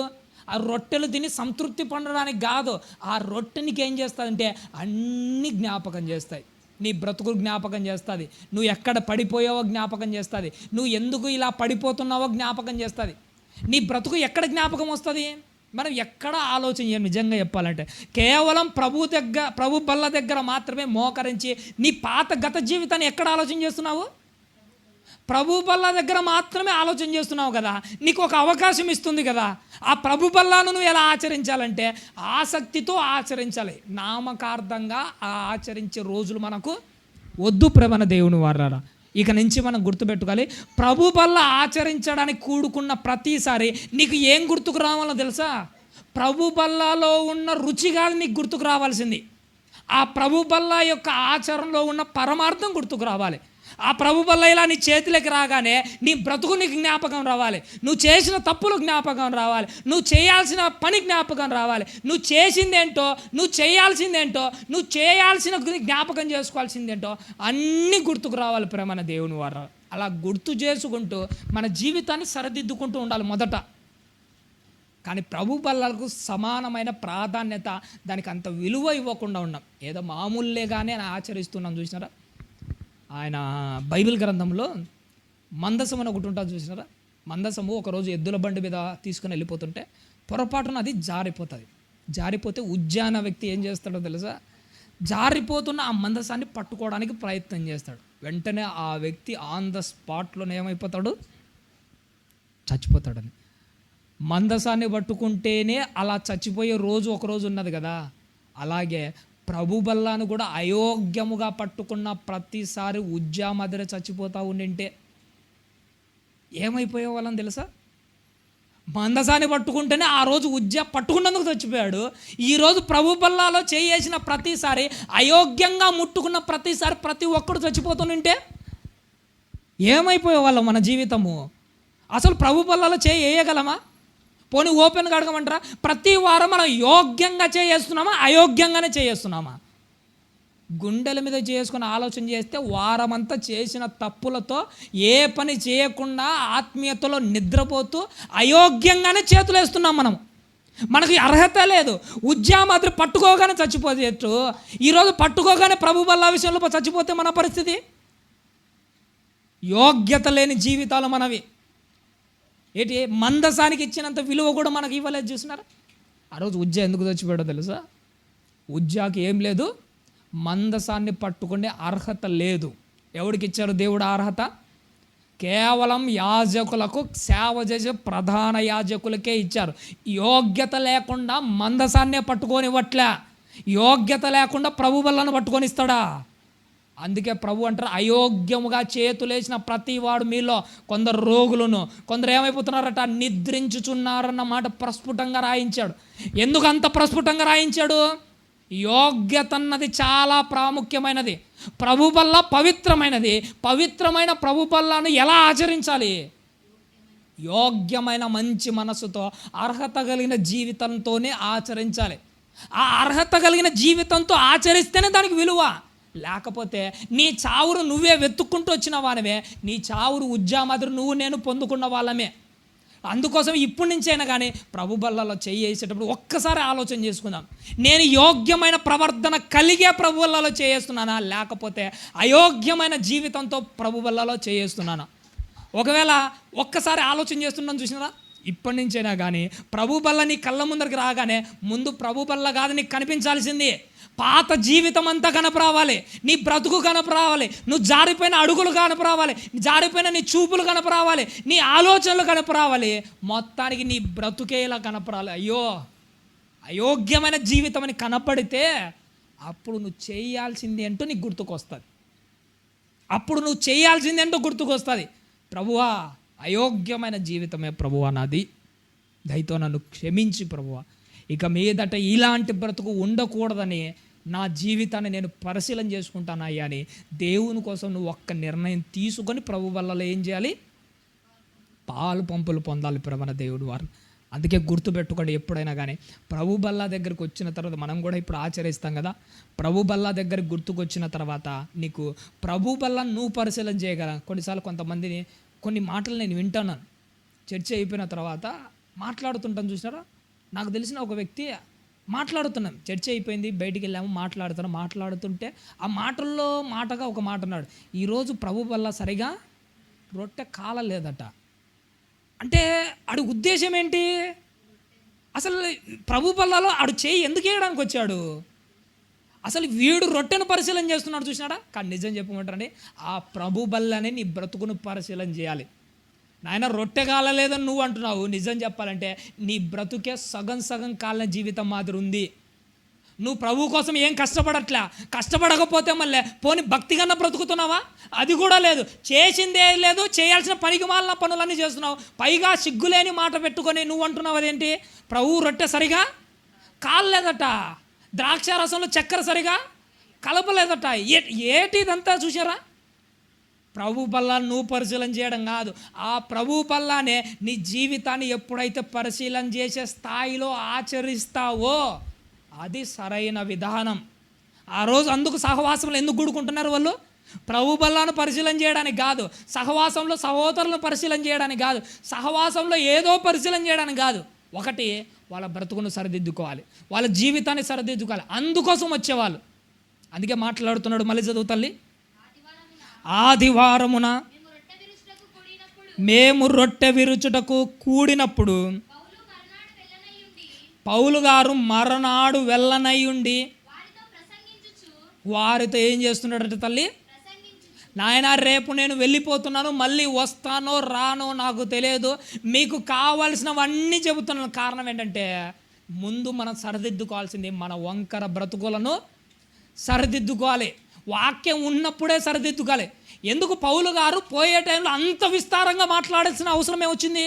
ఆ రొట్టెలు తిని సంతృప్తి పొందడానికి కాదు, ఆ రొట్టె నీకు ఏం చేస్తుందంటే అన్నీ జ్ఞాపకం చేస్తాయి. నీ బ్రతుకు జ్ఞాపకం చేస్తుంది, నువ్వు ఎక్కడ పడిపోయావో జ్ఞాపకం చేస్తుంది, నువ్వు ఎందుకు ఇలా పడిపోతున్నావో జ్ఞాపకం చేస్తుంది. నీ బ్రతుకు ఎక్కడ జ్ఞాపకం వస్తుంది? మనం ఎక్కడ ఆలోచన చేయం. నిజంగా చెప్పాలంటే కేవలం ప్రభు బల్ల దగ్గర మాత్రమే మోకరించి నీ పాత గత జీవితాన్ని ఎక్కడ ఆలోచన చేస్తున్నావు? ప్రభు బల్ల దగ్గర మాత్రమే ఆలోచన చేస్తున్నావు కదా. నీకు ఒక అవకాశం ఇస్తుంది కదా. ఆ ప్రభు బల్లాను నువ్వు ఎలా ఆచరించాలంటే ఆసక్తితో ఆచరించాలి. నామకార్థంగా ఆచరించే రోజులు మనకు వద్దు ప్రేమన దేవుని వారారా. ఇక నుంచి మనం గుర్తుపెట్టుకోవాలి, ప్రభు బల్ల ఆచరించడానికి కూడుకున్న ప్రతిసారి నీకు ఏం గుర్తుకు రావాలో తెలుసా? ప్రభు బల్లలో ఉన్న రుచి కాదు నీకు గుర్తుకు రావాల్సింది, ఆ ప్రభు బల్ల యొక్క ఆచరణలో ఉన్న పరమార్థం గుర్తుకు రావాలి. ఆ ప్రభు బల్ల ఇలా నీ చేతిలోకి రాగానే నీ బ్రతుకు నీకు జ్ఞాపకం రావాలి, నువ్వు చేసిన తప్పులు జ్ఞాపకం రావాలి, నువ్వు చేయాల్సిన పని జ్ఞాపకం రావాలి, నువ్వు చేసిందేంటో, నువ్వు చేయాల్సిందేంటో, నువ్వు చేయాల్సిన జ్ఞాపకం చేసుకోవాల్సిందేంటో అన్నీ గుర్తుకు రావాలి ప్రేమన దేవుని వారు. అలా గుర్తు చేసుకుంటూ మన జీవితాన్ని సరిదిద్దుకుంటూ ఉండాలి మొదట. కానీ ప్రభు బల్లకు సమానమైన ప్రాధాన్యత, దానికి అంత విలువ ఇవ్వకుండా ఉన్నాం. ఏదో మామూలుగానే ఆచరిస్తున్నాం. చూసినారా, ఆయన బైబిల్ గ్రంథంలో మందసం అని ఒకటి ఉంటుంది చూసినారా. మందసము ఒకరోజు ఎద్దుల బండి మీద తీసుకుని వెళ్ళిపోతుంటే పొరపాటున అది జారిపోతుంది. జారిపోతే ఉజ్జాన వ్యక్తి ఏం చేస్తాడో తెలుసా? జారిపోతున్న ఆ మందసాన్ని పట్టుకోవడానికి ప్రయత్నం చేస్తాడు. వెంటనే ఆ వ్యక్తి ఆన్ ద స్పాట్లోనే ఏమైపోతాడు? చచ్చిపోతాడని. మందసాన్ని పట్టుకుంటేనే అలా చచ్చిపోయే రోజు ఒకరోజు ఉన్నది కదా. అలాగే ప్రభు బల్లాను కూడా అయోగ్యముగా పట్టుకున్న ప్రతిసారి ఉజ్జామదిర చచ్చిపోతూ ఉండింటే ఏమైపోయే వాళ్ళని తెలుసా? మందసాన్ని పట్టుకుంటేనే ఆ రోజు పట్టుకున్నందుకు చచ్చిపోయాడు. ఈరోజు ప్రభు బల్లాలో చేసిన ప్రతిసారి, అయోగ్యంగా ముట్టుకున్న ప్రతిసారి ప్రతి ఒక్కడు చచ్చిపోతుంటే ఏమైపోయే వాళ్ళం మన జీవితము? అసలు ప్రభు బల్లాలో వేయగలమా? పోనీ ఓపెన్గా అడగమంటారా? ప్రతి వారం మనం యోగ్యంగా చేస్తున్నామా, అయోగ్యంగానే చేస్తున్నామా? గుండెల మీద చేసుకుని ఆలోచన చేస్తే వారమంతా చేసిన తప్పులతో ఏ పని చేయకుండా ఆత్మీయతలో నిద్రపోతూ అయోగ్యంగానే చేతులు వేస్తున్నాం. మనకి అర్హత లేదు. ఉజ్జామాత్రం పట్టుకోగానే చచ్చిపోతూ, ఈరోజు పట్టుకోగానే ప్రభు బల్లా విషయంలో చచ్చిపోతే మన పరిస్థితి? యోగ్యత లేని జీవితాలు మనవి. ఏంటి, మందసానికి ఇచ్చినంత విలువ కూడా మనకి ఇవ్వలేదు. చూసినారా, ఆ రోజు ఉజ్జా ఎందుకు చచ్చిపోయాడో తెలుసా? ఉజ్జాకి ఏం లేదు, మందసాన్ని పట్టుకునే అర్హత లేదు. ఎవరికి ఇచ్చారు దేవుడు అర్హత? కేవలం యాజకులకు, సేవ చేసే ప్రధాన యాజకులకే ఇచ్చారు. యోగ్యత లేకుండా మందసాన్నే పట్టుకొనివ్వట్లే. యోగ్యత లేకుండా ప్రభు బల్లను పట్టుకొని ఇస్తాడా? అందుకే ప్రభు అంటారు, అయోగ్యముగా చేతులేసిన ప్రతి వాడు మీలో కొందరు రోగులను, కొందరు ఏమైపోతున్నారట, నిద్రించుచున్నారన్న మాట ప్రస్ఫుటంగా రాయించాడు. ఎందుకు అంత ప్రస్ఫుటంగా రాయించాడు? యోగ్యత అన్నది చాలా ప్రాముఖ్యమైనది. ప్రభు బల్ల పవిత్రమైనది. పవిత్రమైన ప్రభు బల్లను ఎలా ఆచరించాలి? యోగ్యమైన మంచి మనసుతో, అర్హత కలిగిన జీవితంతోనే ఆచరించాలి. ఆ అర్హత కలిగిన జీవితంతో ఆచరిస్తేనే దానికి విలువ. లేకపోతే నీ చావురు నువ్వే వెతుక్కుంటూ వచ్చిన వానవే, నీ చావురు ఉజ్జామాదిరి నువ్వు నేను పొందుకున్న వాళ్ళమే. అందుకోసం ఇప్పటి నుంచైనా కానీ ప్రభు బల్లలో చేసేటప్పుడు ఒక్కసారి ఆలోచన చేసుకుందాం. నేను యోగ్యమైన ప్రవర్తన కలిగే ప్రభు బల్లలో చేస్తున్నానా, లేకపోతే అయోగ్యమైన జీవితంతో ప్రభు బల్లలో చేస్తున్నానా? ఒకవేళ ఒక్కసారి ఆలోచన చేస్తున్నాను చూసినారా, ఇప్పటి నుంచైనా కానీ ప్రభు బల్ల నీ కళ్ళ ముందరికి రాగానే ముందు ప్రభు బల్ల కాదు నీకు కనిపించాల్సింది, పాత జీవితం అంతా కనపరావాలి, నీ బ్రతుకు కనపరావాలి, నువ్వు జారిపోయిన అడుగులు కనపరావాలి, జారిపోయిన నీ చూపులు కనపరావాలి, నీ ఆలోచనలు కనపరావాలి, మొత్తానికి నీ బ్రతుకే ఇలా కనపరాలి. అయ్యో అయోగ్యమైన జీవితం అని కనపడితే అప్పుడు నువ్వు చేయాల్సింది ఏంటో నీకు గుర్తుకొస్తుంది. అప్పుడు నువ్వు చేయాల్సింది ఏంటో గుర్తుకొస్తుంది. ప్రభువా, అయోగ్యమైన జీవితమే ప్రభువా నాది, దయతో నన్ను క్షమించి ప్రభువా, ఇక మీదట ఇలాంటి బ్రతుకు ఉండకూడదని నా జీవితాన్ని నేను పరిశీలన చేసుకుంటాను అయ్యా అని దేవుని కోసం నువ్వు ఒక్క నిర్ణయం తీసుకొని ప్రభు వల్ల ఏం చేయాలి? పాలు పంపులు పొందాలి ప్రేమన దేవుడు వారు. అందుకే గుర్తుపెట్టుకోండి, ఎప్పుడైనా కానీ ప్రభు బల్లా దగ్గరికి వచ్చిన తర్వాత, మనం కూడా ఇప్పుడు ఆచరిస్తాం కదా, ప్రభు బల్లా దగ్గరికి గుర్తుకొచ్చిన తర్వాత నీకు ప్రభు బల్లా నువ్వు పరిశీలన చేయగల. కొన్నిసార్లు కొంతమందిని కొన్ని మాటలు నేను వింటున్నాను, చర్చ అయిపోయిన తర్వాత మాట్లాడుతుంటాను చూసినారా, నాకు తెలిసిన ఒక వ్యక్తి మాట్లాడుతున్నాం, చర్చ అయిపోయింది, బయటికి వెళ్ళాము, మాట్లాడుతుంటే ఆ మాటల్లో మాటగా ఒక మాట అన్నాడు, ఈరోజు ప్రభు వల్ల సరిగా రొట్టె కాలలేదట. అంటే ఆడి ఉద్దేశం ఏంటి? అసలు ప్రభు బల్లలో ఆడు చేయి ఎందుకు వేయడానికి వచ్చాడు? అసలు వీడు రొట్టెను పరిశీలన చేస్తున్నాడు చూసినాడా? కానీ నిజం చెప్పమంటారండి, ఆ ప్రభు బల్లనే నీ బ్రతుకును పరిశీలన చేయాలి. నాయన రొట్టె కాలలేదని నువ్వు అంటున్నావు, నిజం చెప్పాలంటే నీ బ్రతుకే సగం కాలిన జీవితం మాదిరి ఉంది. నువ్వు ప్రభు కోసం ఏం కష్టపడకపోతే మళ్ళీ పోని భక్తిగా బ్రతుకుతున్నావా? అది కూడా లేదు, చేసిందే లేదు, చేయాల్సిన పనికి మాలిన పనులన్నీ చేస్తున్నావు. పైగా సిగ్గులేని మాట పెట్టుకొని నువ్వు అంటున్నావు అదేంటి? ప్రభు రొట్టె సరిగా కాలలేదట, ద్రాక్ష రసంలో చక్కెర సరిగా కలపలేదట. ఏటి ఇదంతా చూసారా? ప్రభు బల్లాన్ని నువ్వు పరిశీలన చేయడం కాదు, ఆ ప్రభు బల్లానే నీ జీవితాన్ని ఎప్పుడైతే పరిశీలన చేసే స్థాయిలో ఆచరిస్తావో అది సరైన విధానం. ఆ రోజు అందుకు సహవాసంలో ఎందుకు కూడుకుంటున్నారు వాళ్ళు? ప్రభు బల్లాను పరిశీలన చేయడానికి కాదు, సహవాసంలో సహోదరులను పరిశీలన చేయడానికి కాదు, సహవాసంలో ఏదో పరిశీలన చేయడానికి కాదు. ఒకటి, వాళ్ళ బ్రతుకును సరిదిద్దుకోవాలి, వాళ్ళ జీవితాన్ని సరిదిద్దుకోవాలి, అందుకోసం వచ్చేవాళ్ళు. అందుకే మాట్లాడుతున్నాడు, మళ్ళీ చదువు తల్లి. ఆదివారమున మేము రొట్టె విరుచుటకు కూడినప్పుడు పౌలు గారు మరనాడు వెళ్ళనయ్యుండి వారితో ఏం చేస్తున్నాడంటే, తల్లి నాయన రేపు నేను వెళ్ళిపోతున్నాను, మళ్ళీ వస్తానో రానో నాకు తెలియదు, మీకు కావాల్సినవన్నీ చెబుతున్నాను. కారణం ఏంటంటే ముందు మనం సరిదిద్దుకోవాల్సింది మన వంకర బ్రతుకులను సరిదిద్దుకోవాలి. వాక్యం ఉన్నప్పుడే సరిదిద్దుకోవాలి. ఎందుకు పౌలు గారు పోయే టైంలో అంత విస్తారంగా మాట్లాడాల్సిన అవసరం ఏమొచ్చింది?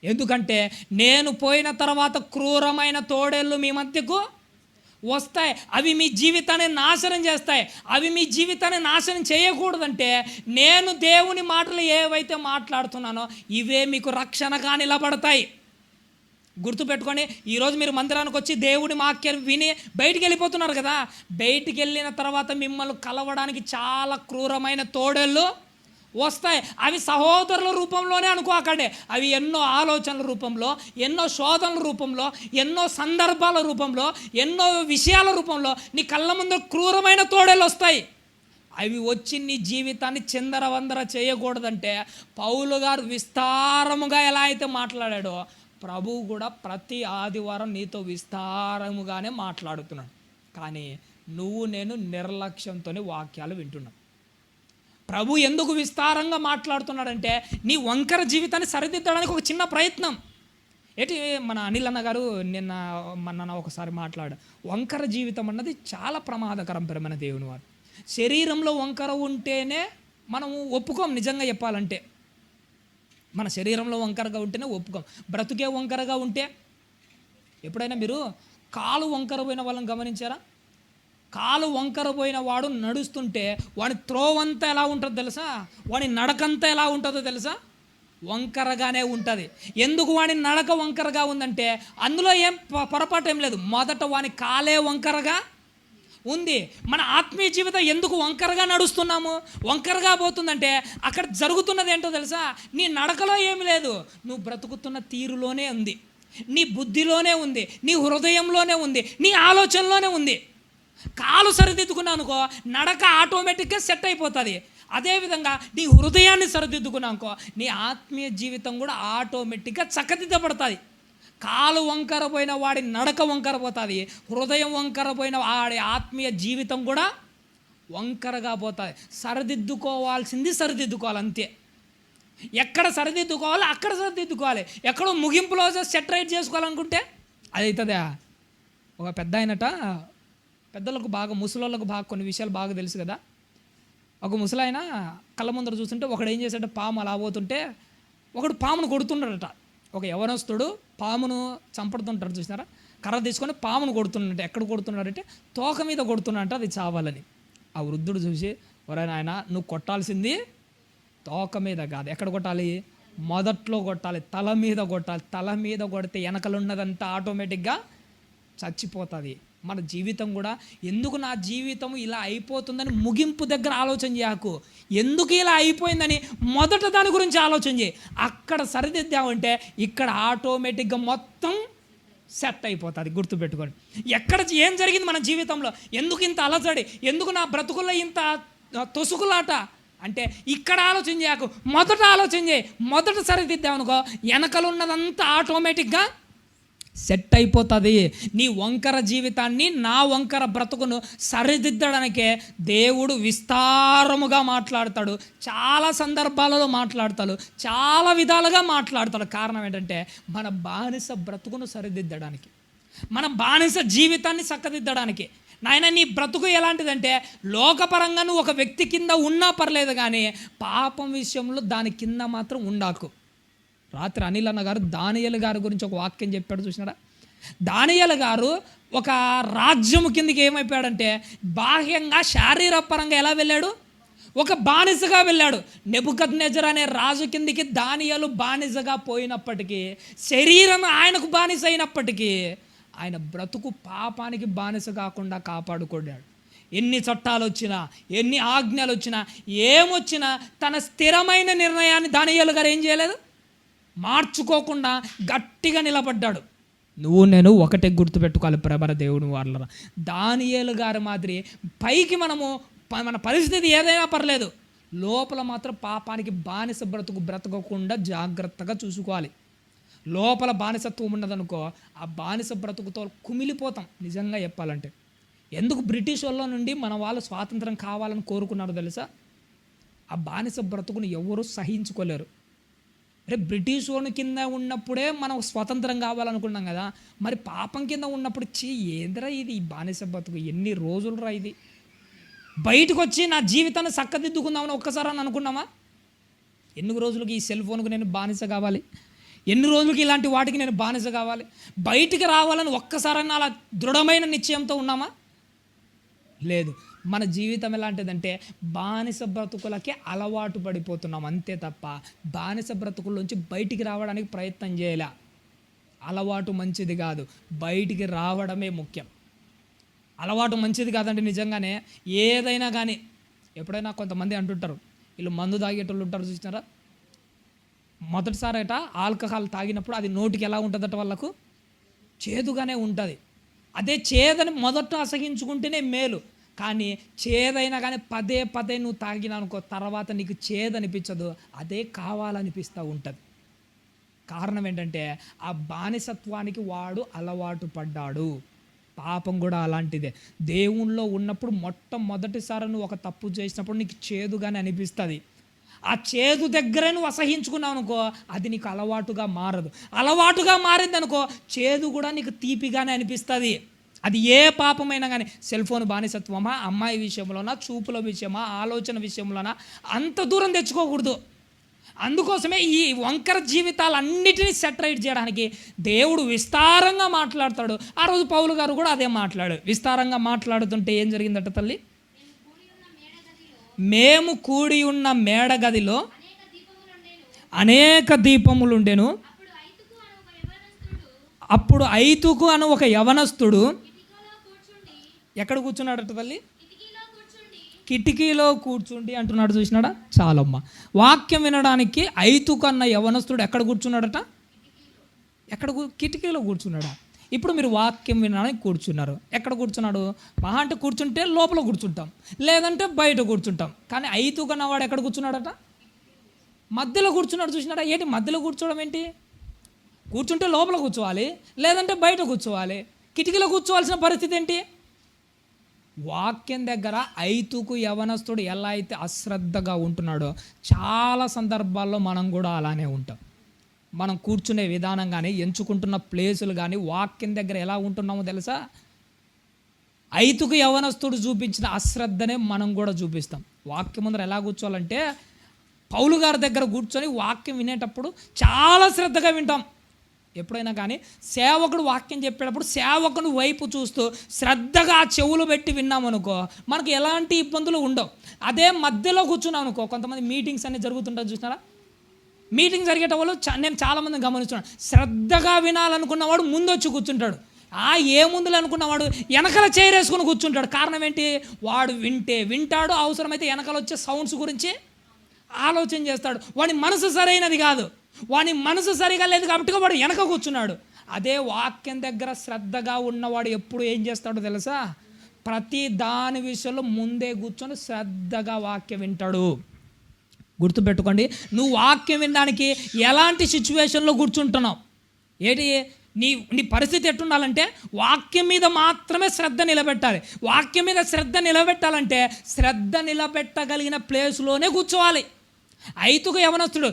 ఎందుకంటే నేను పోయిన తర్వాత క్రూరమైన తోడేళ్ళు మీ మధ్యకు వస్తాయి, అవి మీ జీవితాన్ని నాశనం చేస్తాయి. అవి మీ జీవితాన్ని నాశనం చేయకూడదంటే నేను దేవుని మాటలు ఏవైతే మాట్లాడుతున్నానో ఇవే మీకు రక్షణగా నిలబడతాయి. గుర్తుపెట్టుకొని, ఈరోజు మీరు మందిరానికి వచ్చి దేవుడి వాక్యం విని బయటికి వెళ్ళిపోతున్నారు కదా, బయటికి వెళ్ళిన తర్వాత మిమ్మల్ని కలవడానికి చాలా క్రూరమైన తోడేళ్ళు వస్తాయి. అవి సహోదరుల రూపంలోనే అనుకోకండి, అవి ఎన్నో ఆలోచనల రూపంలో, ఎన్నో శోధనల రూపంలో, ఎన్నో సందర్భాల రూపంలో, ఎన్నో విషయాల రూపంలో నీ కళ్ళ ముందు క్రూరమైన తోడేళ్ళు వస్తాయి. అవి వచ్చి నీ జీవితాన్ని చిందరవందర చేయకూడదంటే పౌలు గారు విస్తారముగా ఎలా అయితే మాట్లాడాడో ప్రభువు కూడా ప్రతి ఆదివారం నీతో విస్తారముగానే మాట్లాడుతున్నాడు. కానీ నువ్వు నేను నిర్లక్ష్యంతోనే వాక్యాలు వింటున్నాం. ప్రభు ఎందుకు విస్తారంగా మాట్లాడుతున్నాడంటే నీ వంకర జీవితాన్ని సరిదిద్దడానికి ఒక చిన్న ప్రయత్నం. మన అనిల్ అన్న గారు మొన్న ఒకసారి వంకర జీవితం అన్నది చాలా ప్రమాదకరం. మన దేవుని వారు శరీరంలో వంకర ఉంటేనే మనం ఒప్పుకోం. నిజంగా చెప్పాలంటే మన శరీరంలో వంకరగా ఉంటేనే ఒప్పుకోం. బ్రతుకే వంకరగా ఉంటే, ఎప్పుడైనా మీరు కాలు వంకర పోయిన వాళ్ళని గమనించారా? కాలు వంకర పోయిన వాడు నడుస్తుంటే వాడి త్రోవంతా ఎలా ఉంటుందో తెలుసా? వాడి నడకంతా ఎలా ఉంటుందో తెలుసా? వంకరగానే ఉంటుంది. ఎందుకు వాడి నడక వంకరగా ఉందంటే అందులో ఏం పొరపాటు ఏం లేదు, మొదట వాని కాలే వంకరగా ఉంది. మన ఆత్మీయ జీవితం ఎందుకు వంకరగా నడుస్తున్నాము, వంకరగా పోతుందంటే అక్కడ జరుగుతున్నది ఏంటో తెలుసా? నీ నడకలో ఏమి లేదు, నువ్వు బ్రతుకుతున్న తీరులోనే ఉంది, నీ బుద్ధిలోనే ఉంది, నీ హృదయంలోనే ఉంది, నీ ఆలోచనలోనే ఉంది. కాలు సరిదిద్దుకున్నావు అనుకో, నడక ఆటోమేటిక్గా సెట్ అయిపోతుంది. అదేవిధంగా నీ హృదయాన్ని సరిదిద్దుకున్నావు అనుకో, నీ ఆత్మీయ జీవితం కూడా ఆటోమేటిక్గా చక్కదిద్దపడుతుంది. కాలు వంకర పోయిన వాడి నడక వంకర పోతుంది, హృదయం వంకర పోయిన వాడి ఆత్మీయ జీవితం కూడా వంకరగా పోతుంది. సరిదిద్దుకోవాల్సింది సరిదిద్దుకోవాలి, అంతే. ఎక్కడ సరిదిద్దుకోవాలి అక్కడ సరిదిద్దుకోవాలి. ఎక్కడో ముగింపులో సెట్ రైట్ చేసుకోవాలనుకుంటే అది అవుతుందా? ఒక పెద్ద ఆయనట, పెద్దలకు బాగా ముసలోళ్ళకు బాగా కొన్ని విషయాలు బాగా తెలుసు కదా. ఒక ముసలాయన కళ్ళ ముందర చూస్తుంటే ఒకడు ఏం చేశాడంటే, పాము అలా పోతుంటే ఒకడు పామును కొడుతున్నాడట. ఒక యవనస్తుడు పామును చంపడుతుంటాడు చూసినారా, కర్ర తీసుకొని పామును కొడుతున్నాడంటే, ఎక్కడ కొడుతున్నాడంటే తోక మీద కొడుతున్నాడంటే అది చావాలని. ఆ వృద్ధుడు చూసి, ఒరే నాయన నువ్వు కొట్టాల్సింది తోక మీద కాదు, ఎక్కడ కొట్టాలి? మొదట్లో కొట్టాలి, తల మీద కొట్టాలి. తల మీద కొడితే వెనకలున్నదంతా ఆటోమేటిక్గా చచ్చిపోతుంది. మన జీవితం కూడా ఎందుకు నా జీవితం ఇలా అయిపోతుందని ముగింపు దగ్గర ఆలోచన చేయకు, ఎందుకు ఇలా అయిపోయిందని మొదట దాని గురించి ఆలోచన చేయి. అక్కడ సరిదిద్దామంటే ఇక్కడ ఆటోమేటిక్గా మొత్తం సెట్ అయిపోతుంది. గుర్తుపెట్టుకోండి. ఎక్కడ ఏం జరిగింది మన జీవితంలో, ఎందుకు ఇంత అలజడి, ఎందుకు నా బ్రతుకుల్లో ఇంత తొసుకులాట అంటే ఇక్కడ ఆలోచన చేయకు, మొదట ఆలోచన చేయి. మొదట సరిదిద్దామనుకో వెనకలున్నదంతా ఆటోమేటిక్గా సెట్ అయిపోతుంది. నీ వంకర జీవితాన్ని, నా వంకర బ్రతుకును సరిదిద్దడానికే దేవుడు విస్తారముగా మాట్లాడతాడు. చాలా సందర్భాలలో మాట్లాడతాడు, చాలా విధాలుగా మాట్లాడతాడు. కారణం ఏంటంటే మన బానిస బ్రతుకును సరిదిద్దడానికి, మన బానిస జీవితాన్ని చక్కదిద్దడానికి. నాయన నీ బ్రతుకు ఎలాంటిదంటే లోకపరంగా నువ్వు ఒక వ్యక్తి కింద ఉన్నా పర్లేదు, కానీ పాపం విషయంలో దాని కింద మాత్రం ఉండాకు. రాత్రి అనిల్ అన్న గారు దానియేలు గారి గురించి ఒక వాక్యం చెప్పాడు, చూసినారా? దానియేలు గారు ఒక రాజ్యము కిందకి ఏమైపోయాడంటే బాహ్యంగా శారీరపరంగా ఎలా వెళ్ళాడు, ఒక బానిసగా వెళ్ళాడు. నెబుకద్నెజర్ అనే రాజు కిందికి దానియేలు బానిసగా పోయినప్పటికీ, శరీరం ఆయనకు బానిస అయినప్పటికీ ఆయన బ్రతుకు పాపానికి బానిస కాకుండా కాపాడుకోడాడు. ఎన్ని చట్టాలు వచ్చినా, ఎన్ని ఆజ్ఞలు వచ్చినా, ఏమొచ్చినా తన స్థిరమైన నిర్ణయాన్ని దానియేలు గారు ఏం చేయలేదు, మార్చుకోకుండా గట్టిగా నిలబడ్డాడు. నువ్వు నేను ఒకటే గుర్తుపెట్టుకోవాలి ప్రభర దేవుని వాళ్ళ, దానియేలు గారి మాదిరి పైకి మన పరిస్థితి ఏదైనా పర్లేదు, లోపల మాత్రం పాపానికి బానిస బ్రతకకుండా జాగ్రత్తగా చూసుకోవాలి. లోపల బానిసత్వం ఉన్నదనుకో ఆ బానిస బ్రతుకుతో కుమిలిపోతాం. నిజంగా చెప్పాలంటే ఎందుకు బ్రిటిష్ వాళ్ళ నుండి మన వాళ్ళు స్వాతంత్రం కావాలని కోరుకున్నారో తెలుసా? ఆ బానిస బ్రతుకుని ఎవరు సహించుకోలేరు. అరే బ్రిటిష్ వాళ్ళ కింద ఉన్నప్పుడే మనం స్వతంత్రం కావాలనుకున్నాం కదా, మరి పాపం కింద ఉన్నప్పుడు ఏందిరా ఇది, ఈ బానిస బ్రతుకు ఎన్ని రోజులు రా ఇది, బయటకు వచ్చి నా జీవితాన్ని చక్కదిద్దుకుందామని ఒక్కసారి అని అనుకున్నామా? ఎన్ని రోజులకి ఈ సెల్ ఫోన్కు నేను బానిస కావాలి, ఎన్ని రోజులకి ఇలాంటి వాటికి నేను బానిస కావాలి, బయటికి రావాలని ఒక్కసారన్నా అలా దృఢమైన నిశ్చయంతో ఉన్నామా? లేదు. మన జీవితం ఎలాంటిదంటే బానిస బ్రతుకులకే అలవాటు పడిపోతున్నాం అంతే తప్ప బానిస బ్రతుకుల్లోంచి బయటికి రావడానికి ప్రయత్నం చేయలే. అలవాటు మంచిది కాదు, బయటికి రావడమే ముఖ్యం. అలవాటు మంచిది కాదండి నిజంగానే. ఏదైనా కానీ ఎప్పుడైనా కొంతమంది అంటుంటారు, వీళ్ళు మందు తాగేటోళ్ళు ఉంటారు చూసినారా, మొదటిసారట ఆల్కహాల్ తాగినప్పుడు అది నోటికి ఎలా ఉంటుందట, వాళ్ళకు చేదుగానే ఉంటుంది. అదే చేదని మొదట అసహించుకుంటేనే మేలు, కానీ చేదైనా కానీ పదే పదే నువ్వు తాగినా అనుకో తర్వాత నీకు చేదనిపించదు, అదే కావాలనిపిస్తూ ఉంటుంది. కారణం ఏంటంటే ఆ బానిసత్వానికి వాడు అలవాటు పడ్డాడు. పాపం కూడా అలాంటిదే. దేవుణ్ణిలో ఉన్నప్పుడు మొట్టమొదటిసారి నువ్వు ఒక తప్పు చేసినప్పుడు నీకు చేదుగానే అనిపిస్తుంది. ఆ చేదు దగ్గరే నువ్వు అసహించుకున్నావు అనుకో అది నీకు అలవాటుగా మారదు. అలవాటుగా మారింది అనుకో చేదు కూడా నీకు తీపిగానే అనిపిస్తుంది. అది ఏ పాపమైనా కానీ, సెల్ ఫోన్ బానిసత్వమా, అమ్మాయి విషయంలోనా, చూపుల విషయమా, ఆలోచన విషయంలోనా, అంత దూరం తెచ్చుకోకూడదు. అందుకోసమే ఈ వంకర జీవితాలన్నిటినీ సెటరేట్ చేయడానికి దేవుడు విస్తారంగా మాట్లాడతాడు. ఆ రోజు పౌలు గారు కూడా అదే విస్తారంగా మాట్లాడుతుంటే ఏం జరిగిందట తల్లి, మేము కూడి ఉన్న మేడగదిలో అనేక దీపములుండెను. అప్పుడు ఐతుకు అను ఒక యవనస్తుడు ఎక్కడ కూర్చున్నాడట తల్లి, కిటికీలో కూర్చుండి అంటున్నాడు. చూసినాడా? చాలమ్మ. వాక్యం వినడానికి ఐతుకు అన్న యవనస్తుడు ఎక్కడ కూర్చున్నాడట, కిటికీలో కూర్చున్నాడా? ఇప్పుడు మీరు వాక్యం వినడానికి కూర్చున్నారు, ఎక్కడ కూర్చున్నాడు? మహా అంటే కూర్చుంటే లోపల కూర్చుంటాం, లేదంటే బయట కూర్చుంటాం. కానీ ఐతుకు అన్నవాడు ఎక్కడ కూర్చున్నాడట, మధ్యలో కూర్చున్నాడు. చూసినాడా? ఏంటి మధ్యలో కూర్చోవడం ఏంటి? కూర్చుంటే లోపల కూర్చోవాలి, లేదంటే బయట కూర్చోవాలి. కిటికీలో కూర్చోవాల్సిన పరిస్థితి ఏంటి? వాక్యం దగ్గర ఐతుకు యవనస్తుడు ఎలా అయితే అశ్రద్ధగా ఉంటున్నాడో చాలా సందర్భాల్లో మనం కూడా అలానే ఉంటాం. మనం కూర్చునే విధానం కానీ, ఎంచుకుంటున్న ప్లేసులు కానీ, వాక్యం దగ్గర ఎలా ఉంటున్నామో తెలుసా? ఐతుకు యవనస్తుడు చూపించిన అశ్రద్ధనే మనం కూడా చూపిస్తాం. వాక్యం ముందర ఎలా కూర్చోవాలంటే పౌలు గారి దగ్గర కూర్చొని వాక్యం వినేటప్పుడు చాలా శ్రద్ధగా వింటాం. ఎప్పుడైనా కానీ సేవకుడు వాక్యం చెప్పేటప్పుడు సేవకుని వైపు చూస్తూ శ్రద్ధగా చెవులు పెట్టి విన్నామనుకో మనకు ఎలాంటి ఇబ్బందులు ఉండవు. అదే మధ్యలో కూర్చున్నాం అనుకో, కొంతమంది మీటింగ్స్ అన్నీ జరుగుతుంటారు చూసినారా? మీటింగ్ జరిగేట వాళ్ళు నేను చాలామంది గమనిస్తున్నాను, శ్రద్ధగా వినాలనుకున్నవాడు ముందు వచ్చి కూర్చుంటాడు. ఏ ముందులు అనుకున్నవాడు వెనకాల చేరేసుకుని కూర్చుంటాడు. కారణం ఏంటి? వాడు వింటాడు, అవసరమైతే వెనకాల వచ్చే సౌండ్స్ గురించి ఆలోచన చేస్తాడు. వాడి మనసు సరైనది కాదు, వాడి మనసు సరిగా లేదు కాబట్టి వాడు వెనక కూర్చున్నాడు. అదే వాక్యం దగ్గర శ్రద్ధగా ఉన్నవాడు ఎప్పుడు ఏం చేస్తాడో తెలుసా? ప్రతి దాని విషయంలో ముందే కూర్చొని శ్రద్ధగా వాక్యం వింటాడు. గుర్తుపెట్టుకోండి, నువ్వు వాక్యం వినడానికి ఎలాంటి సిచ్యువేషన్లో కూర్చుంటున్నావు, ఏంటి నీ పరిస్థితి ఎట్టుండాలంటే వాక్యం మీద మాత్రమే శ్రద్ధ నిలబెట్టాలి. వాక్యం మీద శ్రద్ధ నిలబెట్టాలంటే శ్రద్ధ నిలబెట్టగలిగిన ప్లేస్లోనే కూర్చోవాలి. ఐతుకు యవనస్తుడు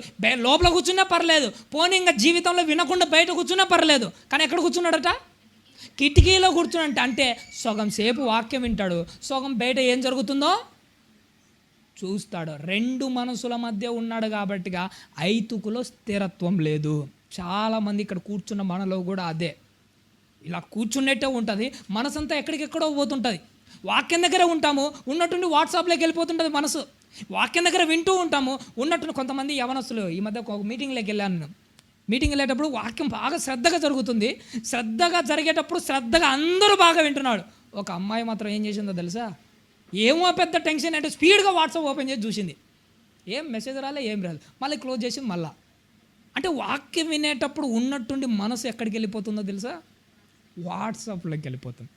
లోపల కూర్చున్నా పర్లేదు, పోనీ ఇంకా జీవితంలో వినకుండా బయట కూర్చున్నా పర్లేదు, కానీ ఎక్కడ కూర్చున్నాడట? కిటికీలో కూర్చున్నట్టు. అంటే సగం సేపు వాక్యం వింటాడు, సగం బయట ఏం జరుగుతుందో చూస్తాడు. రెండు మనసుల మధ్య ఉన్నాడు కాబట్టిగా ఐతుకులో స్థిరత్వం లేదు. చాలామంది ఇక్కడ కూర్చున్న మనలో కూడా అదే, ఇలా కూర్చున్నట్టే ఉంటుంది, మనసంతా ఎక్కడికెక్కడో పోతుంటుంది. వాక్యం దగ్గరే ఉంటాము, ఉన్నట్టుండి వాట్సాప్లోకి వెళ్ళిపోతుంటుంది మనసు. వాక్యం దగ్గర వింటూ ఉంటాము, ఉన్నట్టు కొంతమంది యవనస్తులు, ఈ మధ్య ఒక మీటింగ్లోకి వెళ్ళాను నేను. మీటింగ్ వెళ్ళేటప్పుడు వాక్యం బాగా శ్రద్ధగా జరుగుతుంది. శ్రద్ధగా జరిగేటప్పుడు శ్రద్ధగా అందరూ బాగా వింటున్నాడు. ఒక అమ్మాయి మాత్రం ఏం చేసిందో తెలుసా? ఏమో పెద్ద టెన్షన్ అంటే స్పీడ్గా వాట్సాప్ ఓపెన్ చేసి చూసింది, ఏం మెసేజ్ రాలే, ఏం రాలేదు, మళ్ళీ క్లోజ్ చేసింది మళ్ళా. అంటే వాక్యం వినేటప్పుడు ఉన్నట్టుండి మనసు ఎక్కడికి వెళ్ళిపోతుందో తెలుసా? వాట్సాప్లోకి వెళ్ళిపోతుంది.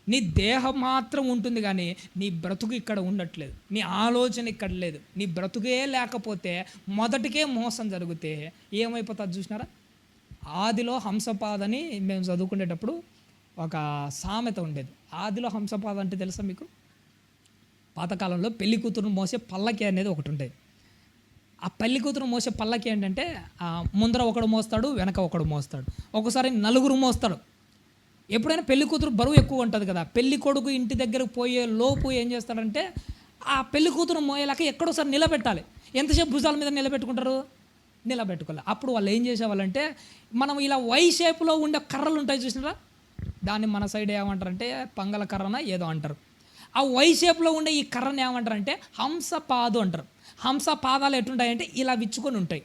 నీ దేహం మాత్రం ఉంటుంది కానీ నీ బ్రతుకు ఇక్కడ ఉండట్లేదు, నీ ఆలోచన ఇక్కడ లేదు. నీ బ్రతుకే లేకపోతే మొదటికే మోసం జరిగితే ఏమైపోతుంది చూసినారా? ఆదిలో హంసపాదని మేము చదువుకునేటప్పుడు ఒక సామెత ఉండేది. ఆదిలో హంసపాద అంటే తెలుసా మీకు? పాతకాలంలో పెళ్లి కూతురును మోసే పల్లకి అనేది ఒకటి ఉండేది. ఆ పెళ్లి కూతురు మోసే పల్లకి ఏంటంటే ముందర ఒకడు మోస్తాడు, వెనక ఒకడు మోస్తాడు, ఒకసారి నలుగురు మోస్తాడు. ఎప్పుడైనా పెళ్లి కూతురు బరువు ఎక్కువ ఉంటుంది కదా, పెళ్లి కొడుకు ఇంటి దగ్గరకు పోయే లోపు ఏం చేస్తాడంటే ఆ పెళ్లి కూతురు మోయేలాక ఎక్కడోసారి నిలబెట్టాలి. ఎంతసేపు భుజాల మీద నిలబెట్టుకుంటారు? నిలబెట్టుకోవాలి. అప్పుడు వాళ్ళు ఏం చేసేవాళ్ళంటే, మనం ఇలా వై షేప్లో ఉండే కర్రలు ఉంటాయి చూసినారా, దాన్ని మన సైడ్ ఏమంటారంటే పంగల కర్రన ఏదో అంటారు. ఆ వై షేప్లో ఉండే ఈ కర్రను ఏమంటారంటే హంసపాదు అంటారు. హంస పాదాలు ఎట్లుంటాయంటే ఇలా విచ్చుకొని ఉంటాయి.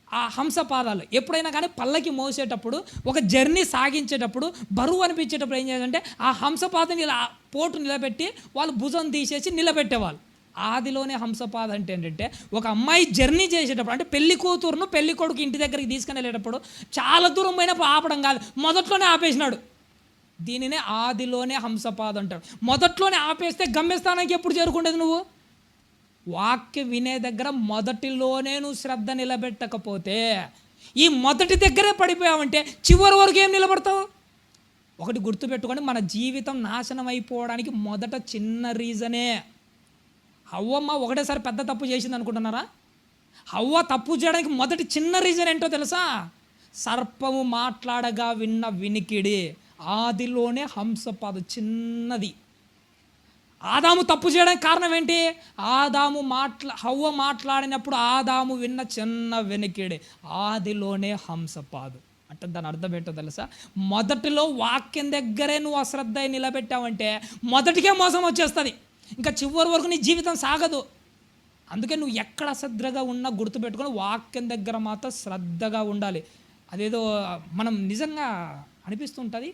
ఆ హంస పాదాలు ఎప్పుడైనా కానీ పల్లకి మోసేటప్పుడు, ఒక జర్నీ సాగించేటప్పుడు, బరువు అనిపించేటప్పుడు ఏం చేయాలంటే ఆ హంసపాదని ఇలా పోటు నిలబెట్టి వాళ్ళు భుజం తీసేసి నిలబెట్టేవాళ్ళు. ఆదిలోనే హంసపాద అంటే ఏంటంటే, ఒక అమ్మాయి జర్నీ చేసేటప్పుడు, అంటే పెళ్లి కూతురును పెళ్లి కొడుకు ఇంటి దగ్గరికి తీసుకుని వెళ్ళేటప్పుడు చాలా దూరం పోయినప్పుడు ఆపడం కాదు, మొదట్లోనే ఆపేసినాడు. దీనినే ఆదిలోనే హంసపాద అంటారు. మొదట్లోనే ఆపేస్తే గమ్యస్థానానికి ఎప్పుడు చేరుకుండేది నువ్వు? వాక్యం వినే దగ్గర మొదటిలోనే నువ్వు శ్రద్ధ నిలబెట్టకపోతే, ఈ మొదటి దగ్గరే పడిపోయావంటే చివరి వరకు ఏం నిలబడతావు? ఒకటి గుర్తుపెట్టుకొని, మన జీవితం నాశనం అయిపోవడానికి మొదట చిన్న రీజనే. హవ్వమ్మ ఒకటేసారి పెద్ద తప్పు చేసింది అనుకుంటున్నారా? హవ్వ తప్పు చేయడానికి మొదటి చిన్న రీజన్ ఏంటో తెలుసా? సర్పము మాట్లాడగా విన్న వినికిడి. ఆదిలోనే హంసపాద చిన్నది. ఆదాము తప్పు చేయడానికి కారణం ఏంటి? హవ్వ మాట్లాడినప్పుడు ఆదాము విన్న చిన్న వెనికిడే. ఆదిలోనే హంసపాదు అంటే దాని అర్థం ఏంటో తెలుసా? మొదటిలో వాక్యం దగ్గరే నువ్వు అశ్రద్ధ నిలబెట్టావంటే మొదటికే మోసం వచ్చేస్తుంది, ఇంకా చివరి వరకు నీ జీవితం సాగదు. అందుకే నువ్వు ఎక్కడ అశ్రద్ధగా ఉన్నా గుర్తుపెట్టుకొని వాక్యం దగ్గర మాత్రం శ్రద్ధగా ఉండాలి. అదేదో మనం నిజంగా అనిపిస్తుంటుంది.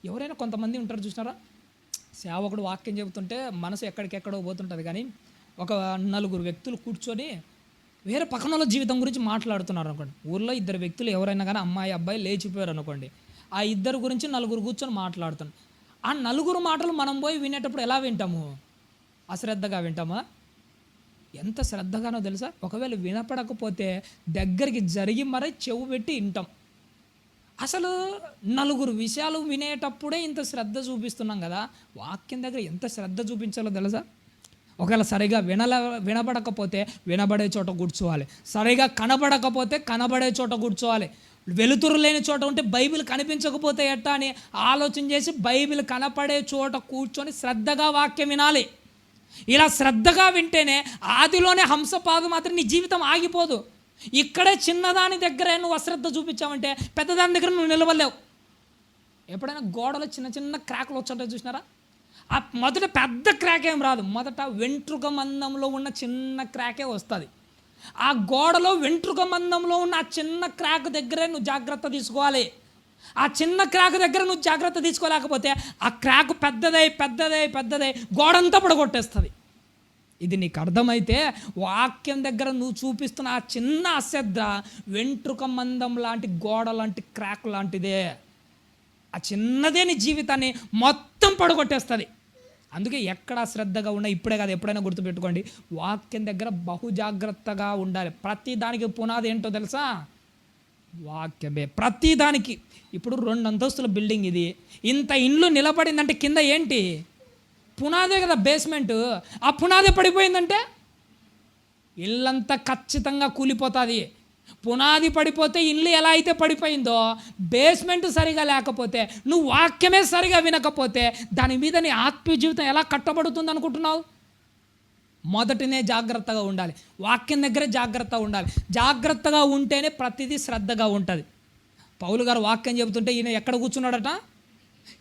ఎవరైనా కొంతమంది ఉంటారు చూసినారా, సేవకుడు వాక్యం చెబుతుంటే మనసు ఎక్కడికెక్కడో పోతుంటుంది, కానీ ఒక నలుగురు వ్యక్తులు కూర్చొని వేరే పక్కన జీవితం గురించి మాట్లాడుతున్నారు అనుకోండి. ఊర్లో ఇద్దరు వ్యక్తులు ఎవరైనా కానీ అమ్మాయి అబ్బాయి లేచిపోయారు అనుకోండి, ఆ ఇద్దరు గురించి నలుగురు కూర్చొని మాట్లాడుతాను. ఆ నలుగురు మాటలు మనం పోయి వినేటప్పుడు ఎలా వింటాము? అశ్రద్ధగా వింటామా? ఎంత శ్రద్ధగానో తెలుసా? ఒకవేళ వినపడకపోతే దగ్గరికి జరిగి మరీ చెవు పెట్టి వింటాం. అసలు నలుగురు విషయాలు వినేటప్పుడే ఇంత శ్రద్ధ చూపిస్తున్నాం కదా, వాక్యం దగ్గర ఎంత శ్రద్ధ చూపించాలో తెలుసా? ఒకవేళ సరిగా వినబడకపోతే వినబడే చోట కూర్చోవాలి, సరిగా కనబడకపోతే కనబడే చోట కూర్చోవాలి. వెలుతురు లేని చోట ఉంటే బైబిల్ కనిపించకపోతే ఎట్టా అని ఆలోచన చేసి బైబిల్ కనపడే చోట కూర్చొని శ్రద్ధగా వాక్యం వినాలి. ఇలా శ్రద్ధగా వింటేనే ఆదిలోనే హంసపాదు మాత్రం నీ జీవితం ఆగిపోదు. ఇక్కడే చిన్నదాని దగ్గరే నువ్వు అశ్రద్ధ చూపించావంటే పెద్దదాని దగ్గర నువ్వు నిలవలేవు. ఎప్పుడైనా గోడలో చిన్న చిన్న క్రాక్లు వచ్చాటో చూసినారా? ఆ మొదట పెద్ద క్రాక్ ఏం రాదు, మొదట వెంట్రుక మందంలో ఉన్న చిన్న క్రాకే వస్తుంది. ఆ గోడలో వెంట్రుక మందంలో ఉన్న ఆ చిన్న క్రాక్ దగ్గరే నువ్వు జాగ్రత్త తీసుకోవాలి. ఆ చిన్న క్రాక్ దగ్గర నువ్వు జాగ్రత్త తీసుకోలేకపోతే ఆ క్రాక్ పెద్దదై పెద్దదై పెద్దదై గోడంతా పడగొట్టేస్తుంది. ఇది నీకు అర్థమైతే వాక్యం దగ్గర నువ్వు చూపిస్తున్న ఆ చిన్న అశ్రద్ధ వెంట్రుక మందం లాంటి గోడ లాంటి క్రాక్ లాంటిదే. ఆ చిన్నదే నీ జీవితాన్ని మొత్తం పడగొట్టేస్తుంది. అందుకే ఎక్కడ శ్రద్ధగా ఉన్నా, ఇప్పుడే కాదు ఎప్పుడైనా గుర్తుపెట్టుకోండి, వాక్యం దగ్గర బహు జాగ్రత్తగా ఉండాలి. ప్రతి దానికి పునాది ఏంటో తెలుసా? వాక్యమే. ప్రతి దానికి. ఇప్పుడు 2 అంతస్తుల బిల్డింగ్ ఇది, ఇంత ఇండ్లు నిలబడిందంటే కింద ఏంటి? పునాదే కదా, బేస్మెంట్. ఆ పునాదే పడిపోయిందంటే ఇల్లంతా ఖచ్చితంగా కూలిపోతుంది. పునాది పడిపోతే ఇల్లు ఎలా అయితే పడిపోయిందో, బేస్మెంట్ సరిగా లేకపోతే, నువ్వు వాక్యమే సరిగా వినకపోతే దాని మీద నీ ఆత్మీయ జీవితం ఎలా కట్టబడుతుంది అనుకుంటున్నావు? మొదటినే జాగ్రత్తగా ఉండాలి. వాక్యం దగ్గరే జాగ్రత్తగా ఉండాలి. జాగ్రత్తగా ఉంటేనే ప్రతిదీ శ్రద్ధగా ఉంటుంది. పౌలు గారు వాక్యం చెబుతుంటే ఈయన ఎక్కడ కూర్చున్నాడట?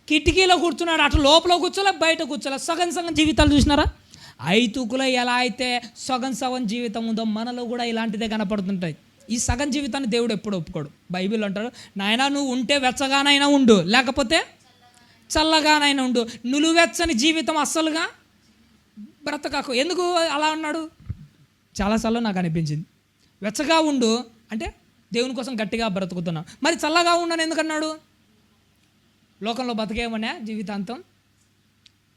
కిటికీలో కూర్చున్నాడు. అటు లోపల కూర్చోలే, బయట కూర్చోలే. సగం సగం జీవితాలు చూసినారా? ఐతుకులో ఎలా అయితే సగం సగం జీవితం ఉందో మనలో కూడా ఇలాంటిదే కనపడుతుంటాయి. ఈ సగం జీవితాన్ని దేవుడు ఎప్పుడు ఒప్పుకోడు. బైబిల్ అంటాడు, నాయనా నువ్వు ఉంటే వెచ్చగానైనా ఉండు, లేకపోతే చల్లగానైనా ఉండు, నులువెచ్చని జీవితం అస్సలుగా బ్రతకకు. ఎందుకు అలా అన్నాడు? చాలాసార్లు నాకు అనిపించింది. వెచ్చగా ఉండు అంటే దేవుని కోసం గట్టిగా బ్రతుకుతున్నాం. మరి చల్లగా ఉండని ఎందుకన్నాడు? లోకంలో బతికేమనే జీవితాంతం.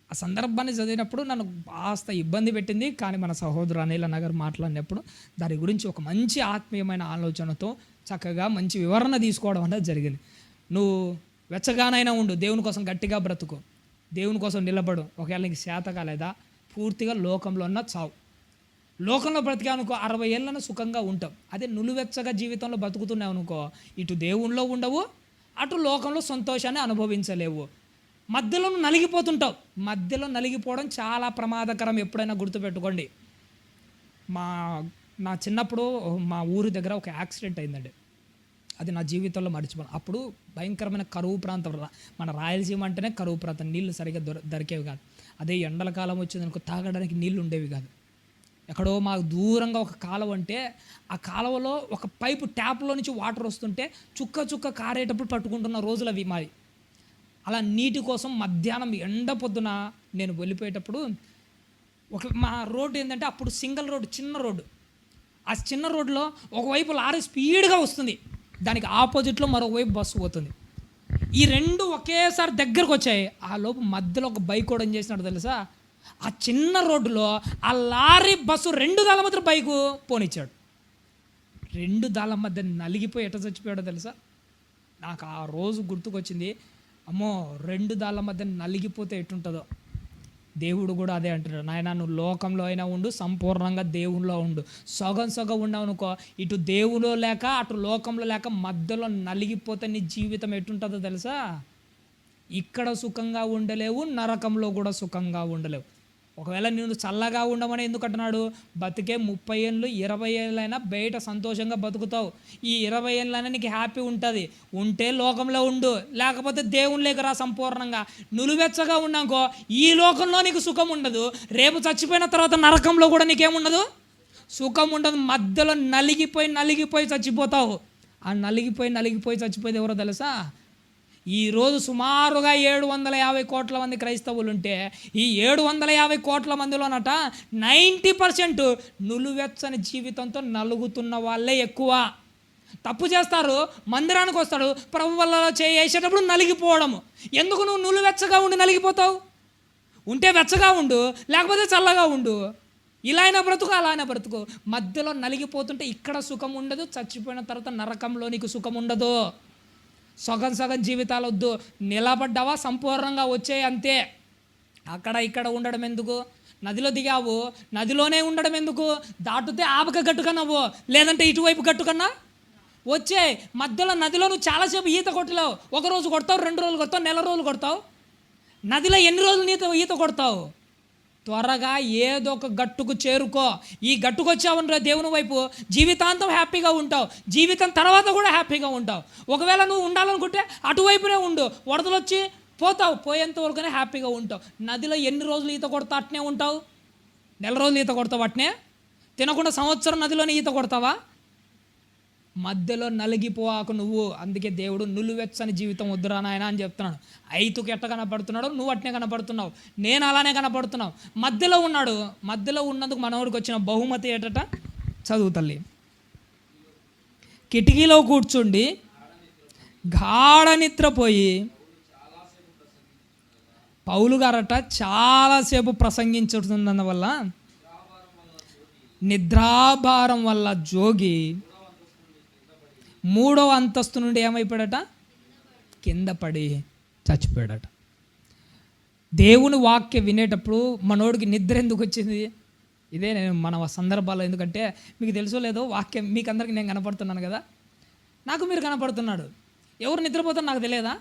ఆ సందర్భాన్ని చదివినప్పుడు నన్ను కాస్త ఇబ్బంది పెట్టింది. కానీ మన సహోదరు అనిల్ నగర్ మాట్లాడినప్పుడు దాని గురించి ఒక మంచి ఆత్మీయమైన ఆలోచనతో చక్కగా మంచి వివరణ తీసుకోవడం అనేది జరిగింది. నువ్వు వెచ్చగానైనా ఉండు, దేవుని కోసం గట్టిగా బ్రతుకు, దేవుని కోసం నిలబడు. ఒకవేళ నీకు శాత కాలేదా, పూర్తిగా లోకంలో ఉన్న చావు. లోకంలో బ్రతికా అనుకో 60 ఏళ్ళను సుఖంగా ఉంటావు. అదే నులువెచ్చగా జీవితంలో బతుకుతున్నావు అనుకో, ఇటు దేవునిలో ఉండవు, అటు లోకంలో సంతోషాన్ని అనుభవించలేవు. మధ్యలో నలిగిపోతుంటావు. మధ్యలో నలిగిపోవడం చాలా ప్రమాదకరం. ఎప్పుడైనా గుర్తుపెట్టుకోండి. నా చిన్నప్పుడు మా ఊరి దగ్గర ఒక యాక్సిడెంట్ అయిందండి. అది నా జీవితంలో మర్చిపోను. అప్పుడు భయంకరమైన కరువు ప్రాంతం. మన రాయలసీమ అంటేనే కరువు ప్రాంతం. నీళ్లు సరిగ్గా దొరికేవి కాదు. అదే ఎండల కాలం వచ్చిందనుకో తాగడానికి నీళ్ళు ఉండేవి కాదు. ఎక్కడో మాకు దూరంగా ఒక కాలువ అంటే ఆ కాలువలో ఒక పైపు ట్యాప్లో నుంచి వాటర్ వస్తుంటే చుక్క చుక్క కారేటప్పుడు పట్టుకుంటున్న రోజులు అవి మాది. అలా నీటి కోసం మధ్యాహ్నం ఎండ పొద్దున నేను వెళ్ళిపోయేటప్పుడు మా రోడ్డు ఏంటంటే అప్పుడు సింగిల్ రోడ్డు, చిన్న రోడ్డు. ఆ చిన్న రోడ్లో ఒకవైపు లారీ స్పీడ్గా వస్తుంది, దానికి ఆపోజిట్లో మరోవైపు బస్సు పోతుంది. ఈ రెండు ఒకేసారి దగ్గరకు వచ్చాయి. ఆ లోపు మధ్యలో ఒక బైక్ కూడా ఏం చేసినాడు తెలుసా? ఆ చిన్న రోడ్డులో ఆ లారీ బస్సు 2 దాళ్ళ మధ్య బైకు పోనిచ్చాడు. 2 దాళ్ళ మధ్య నలిగిపోయి ఎట్ట చచ్చిపోయాడో తెలుసా? నాకు ఆ రోజు గుర్తుకొచ్చింది. అమ్మో, 2 దాళ్ళ మధ్య నలిగిపోతే ఎట్టుంటుందో. దేవుడు కూడా అదే అంటున్నాడు, నాయన నువ్వు లోకంలో అయినా ఉండు, సంపూర్ణంగా దేవునిలో ఉండు. సగం సగం ఉన్నావు అనుకో, ఇటు దేవులో లేక అటు లోకంలో లేక మధ్యలో నలిగిపోతే నీ జీవితం ఎట్టుంటుందో తెలుసా? ఇక్కడ సుఖంగా ఉండలేవు, నరకంలో కూడా సుఖంగా ఉండలేవు. ఒకవేళ నేను చల్లగా ఉండమని ఎందుకు అంటున్నాడు? బతికే 30 ఏళ్ళు 20 ఏళ్ళైనా బయట సంతోషంగా బతుకుతావు. ఈ 20 ఏళ్ళైనా నీకు హ్యాపీ ఉంటుంది. ఉంటే లోకంలో ఉండు, లేకపోతే దేవుని లేక రా సంపూర్ణంగా. నులువెచ్చగా ఉన్నాకో ఈ లోకంలో నీకు సుఖం ఉండదు, రేపు చచ్చిపోయిన తర్వాత నరకంలో కూడా నీకేముండదు, సుఖం ఉండదు. మధ్యలో నలిగిపోయి చచ్చిపోతావు. ఆ నలిగిపోయి చచ్చిపోయేది ఎవరో తెలుసా? ఈరోజు సుమారుగా 750 కోట్ల మంది క్రైస్తవులు ఉంటే ఈ 750 కోట్ల మందిలోనట 90% నులువెచ్చని జీవితంతో నలుగుతున్న వాళ్ళే ఎక్కువ. తప్పు చేస్తారు, మందిరానికి వస్తాడు, ప్రభు వల్ల చేసేటప్పుడు నలిగిపోవడము. ఎందుకు నువ్వు నులువెచ్చగా ఉండి నలిగిపోతావు? ఉంటే వెచ్చగా ఉండు, లేకపోతే చల్లగా ఉండు. ఇలా అయినా బ్రతుకు, అలా అయినా బ్రతుకు. మధ్యలో నలిగిపోతుంటే ఇక్కడ సుఖం ఉండదు, చచ్చిపోయిన తర్వాత నరకంలో నీకు సుఖం ఉండదు. సగం జీవితాలు వద్దు. నిలబడ్డావా సంపూర్ణంగా వచ్చాయి అంతే. అక్కడ ఇక్కడ ఉండడం ఎందుకు? నదిలో దిగావు, నదిలోనే ఉండడం ఎందుకు? దాటితే ఆపక గట్టుకన్నావు, లేదంటే ఇటువైపు గట్టుకన్నా వచ్చే. మధ్యలో నదిలో నువ్వు చాలాసేపు ఈత కొట్టలేవు. 1 రోజు కొడతావు, 2 రోజులు కొడతావు, నెల రోజులు కొడతావు. నదిలో ఎన్ని రోజులు ఈత కొడతావు? త్వరగా ఏదో ఒక గట్టుకు చేరుకో. ఈ గట్టుకు వచ్చావని దేవుని వైపు జీవితాంతం హ్యాపీగా ఉంటావు. జీవితం తర్వాత కూడా హ్యాపీగా ఉంటావు. ఒకవేళ నువ్వు ఉండాలనుకుంటే అటువైపునే ఉండు, వరదలు వచ్చి పోతావు, పోయేంత వరకునే హ్యాపీగా ఉంటావు. నదిలో ఎన్ని రోజులు ఈత కొడతావు? అట్నే ఉంటావు. నెల రోజులు ఈత కొడతావు అట్నే. తినకుండా సంవత్సరం నదిలోనే ఈత కొడతావా? మధ్యలో నలిగిపోవాకు నువ్వు. అందుకే దేవుడు నులివెచ్చని జీవితం వద్దురా నాయన అని చెప్తున్నాడు. ఐతుకు ఎట్ట కనపడుతున్నాడు, నువ్వు అట్నే కనపడుతున్నావు, నేను అలానే కనపడుతున్నావు. మధ్యలో ఉన్నాడు. మధ్యలో ఉన్నందుకు మనోడికి వచ్చిన బహుమతి ఏటట, చదువు తల్లి. కిటికీలో కూర్చుండి గాఢ నిద్రపోయి పౌలు గారట చాలాసేపు ప్రసంగించుతున్నందు వల్ల నిద్రాభారం వల్ల జోగి 3వ అంతస్తు నుండి ఏమైపోయాడట, కింద పడి చచ్చిపోయాడట. దేవుని వాక్యం వినేటప్పుడు మనోడికి నిద్ర ఎందుకు వచ్చింది? ఇదే నేను మన సందర్భాల్లో, ఎందుకంటే మీకు తెలుసో లేదో వాక్యం మీకు అందరికీ నేను కనపడుతున్నాను కదా, నాకు మీరు కనపడుతున్నాడు. ఎవరు నిద్రపోతారు నాకు తెలియదా?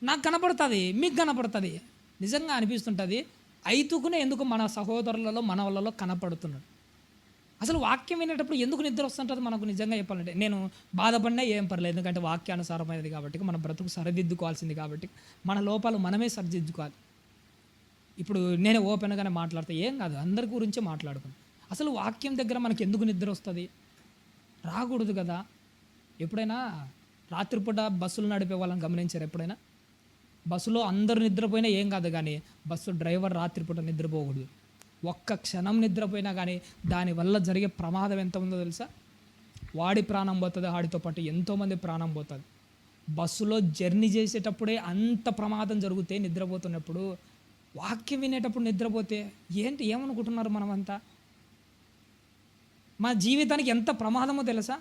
నాకు కనపడుతుంది, మీకు కనపడుతుంది. నిజంగా అనిపిస్తుంటుంది, ఐతుకునే ఎందుకు మన సహోదరులలో మన వాళ్ళలో కనపడుతున్నాడు. అసలు వాక్యం వినేటప్పుడు ఎందుకు నిద్ర వస్తుంటుంది మనకు? నిజంగా చెప్పాలంటే నేను బాధపడినా ఏం పర్లేదు, ఎందుకంటే వాక్యానుసారమైనది కాబట్టి, మన బ్రతుకు సరిదిద్దుకోవాల్సింది కాబట్టి, మన లోపాలు మనమే సరిదిద్దుకోవాలి. ఇప్పుడు నేను ఓపెన్గానే మాట్లాడితే ఏం కాదు, అందరి గురించే మాట్లాడుకున్నాను. అసలు వాక్యం దగ్గర మనకి ఎందుకు నిద్ర వస్తుంది? రాకూడదు కదా. ఎప్పుడైనా రాత్రిపూట బస్సులు నడిపే వాళ్ళని గమనించారు? ఎప్పుడైనా బస్సులో అందరూ నిద్రపోయినా ఏం కాదు, కానీ బస్సు డ్రైవర్ రాత్రిపూట నిద్రపోకూడదు. ఒక్క క్షణం నిద్రపోయినా కానీ దానివల్ల జరిగే ప్రమాదం ఎంత ఉందో తెలుసా? వాడి ప్రాణం పోతుంది, వాడితో పాటు ఎంతోమంది ప్రాణం పోతుంది. బస్సులో జర్నీ చేసేటప్పుడే అంత ప్రమాదం జరిగితే నిద్రపోతున్నప్పుడు, వాక్యం వినేటప్పుడు నిద్రపోతే ఏంటి ఏమనుకుంటున్నారు మనమంతా? మా జీవితానికి ఎంత ప్రమాదమో తెలుసా?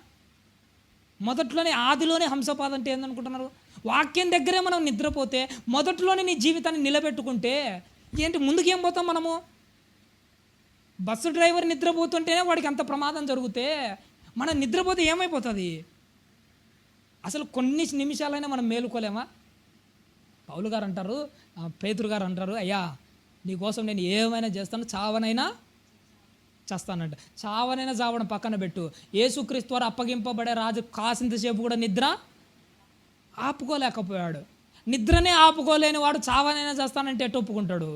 మొదట్లోనే ఆదిలోనే హంసపాద అంటే ఏందనుకుంటున్నారు? వాక్యం దగ్గరే మనం నిద్రపోతే, మొదట్లోనే నీ జీవితాన్ని నిలబెట్టుకుంటే ఏంటి ముందుకేం పోతాం మనము? బస్సు డ్రైవర్ నిద్రపోతుంటేనే వాడికి అంత ప్రమాదం జరిగితే మనం నిద్రపోతే ఏమైపోతుంది? అసలు కొన్ని నిమిషాలైనా మనం మేలుకోలేమా? పౌలు గారు అంటారు, పేతురు గారు అంటారు, అయ్యా నీకోసం నేను ఏమైనా చేస్తాను, చావనైనా చేస్తానంట. చావనైనా చావడం పక్కన పెట్టు, యేసుక్రీస్తు వారు అప్పగింపబడే రాజు కాసింతసేపు కూడా నిద్ర ఆపుకోలేకపోయాడు. నిద్రనే ఆపుకోలేని వాడు చావనైనా చేస్తానంటే ఎట్టు ఒప్పుకుంటాడు?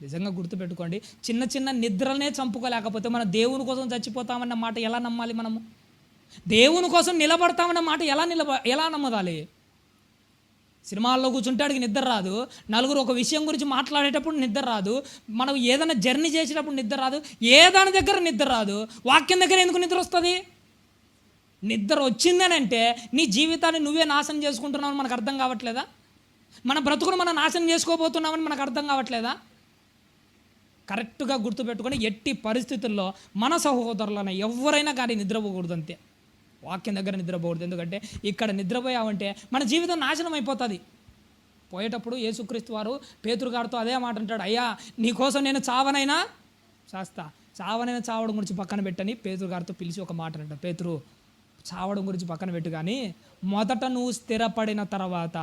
నిజంగా గుర్తుపెట్టుకోండి, చిన్న చిన్న నిద్రలనే చంపుకోలేకపోతే మనం దేవుని కోసం చచ్చిపోతామన్న మాట ఎలా నమ్మాలి? మనము దేవుని కోసం నిలబడతామన్న మాట ఎలా నమ్మదాలి? సినిమాల్లో కూర్చుంటే అడిగి నిద్ర రాదు, నలుగురు ఒక విషయం గురించి మాట్లాడేటప్పుడు నిద్ర రాదు, మనం ఏదైనా జర్నీ చేసేటప్పుడు నిద్ర రాదు, ఏ దాని దగ్గర నిద్ర రాదు. వాక్యం దగ్గర ఎందుకు నిద్ర వస్తుంది? నిద్ర వచ్చిందని అంటే నీ జీవితాన్ని నువ్వే నాశనం చేసుకుంటున్నావని మనకు అర్థం కావట్లేదా? మన బ్రతుకును మనం నాశనం చేసుకోబోతున్నామని మనకు అర్థం కావట్లేదా? కరెక్ట్గా గుర్తుపెట్టుకొని ఎట్టి పరిస్థితుల్లో మన సహోదరులను ఎవరైనా కానీ నిద్రపోకూడదు, అంతే. వాక్యం దగ్గర నిద్రపోకూడదు. ఎందుకంటే ఇక్కడ నిద్రపోయావంటే మన జీవితం నాశనం అయిపోతుంది. పోయేటప్పుడు యేసుక్రీస్తు వారు పేతురు గారితో అదే మాట అంటాడు, అయ్యా నీకోసం నేను చావనైనా చేస్తా. చావనైనా చావడం గురించి పక్కన పెట్టని పేతురు గారితో పిలిచి ఒక మాట అంటాడు, పేతురు చావడం గురించి పక్కన పెట్టు, కానీ మొదట నువ్వు స్థిరపడిన తర్వాత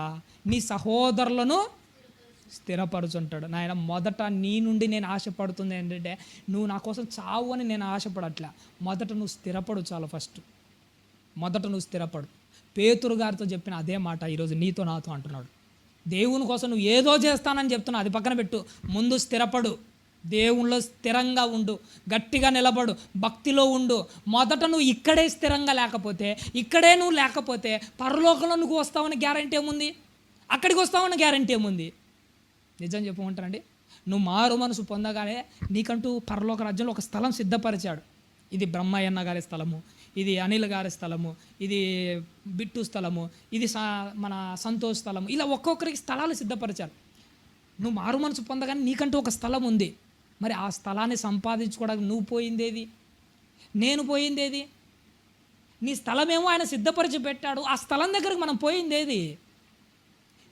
నీ సహోదరులను స్థిరపరుచుంటాడు. నాయన మొదట నీ నుండి నేను ఆశపడుతుంది ఏంటంటే, నువ్వు నా కోసం చావు అని నేను ఆశపడట్లే, మొదట నువ్వు స్థిరపడు చాలు. మొదట నువ్వు స్థిరపడు. పేతురు గారితో చెప్పిన అదే మాట ఈరోజు నీతో నాతో అంటున్నాడు. దేవుని కోసం నువ్వు ఏదో చేస్తానని చెప్తున్నావు, అది పక్కన పెట్టు, ముందు స్థిరపడు. దేవునిలో స్థిరంగా ఉండు, గట్టిగా నిలబడు, భక్తిలో ఉండు. మొదట నువ్వు ఇక్కడే స్థిరంగా లేకపోతే, ఇక్కడే నువ్వు లేకపోతే పరలోకంలో నువ్వు వస్తావని గ్యారంటీ ఏముంది? అక్కడికి వస్తావని గ్యారంటీ ఏముంది? నిజం చెప్పుకుంటానండి, నువ్వు మారు మనసు పొందగానే నీకంటూ పరలోక రాజ్యంలో ఒక స్థలం సిద్ధపరిచాడు. ఇది బ్రహ్మయ్యన్న గారి స్థలము, ఇది అనిల్ గారి స్థలము, ఇది బిట్టు స్థలము, ఇది మన సంతోష్ స్థలము, ఇలా ఒక్కొక్కరికి స్థలాలు సిద్ధపరిచారు. నువ్వు మారు మనసు పొందగానే నీకంటూ ఒక స్థలం ఉంది. మరి ఆ స్థలాన్ని సంపాదించుకోవడానికి నువ్వు పోయిందేది, నేను పోయిందేది? నీ స్థలమేమో ఆయన సిద్ధపరిచి పెట్టాడు, ఆ స్థలం దగ్గరకు మనం పోయిందేది?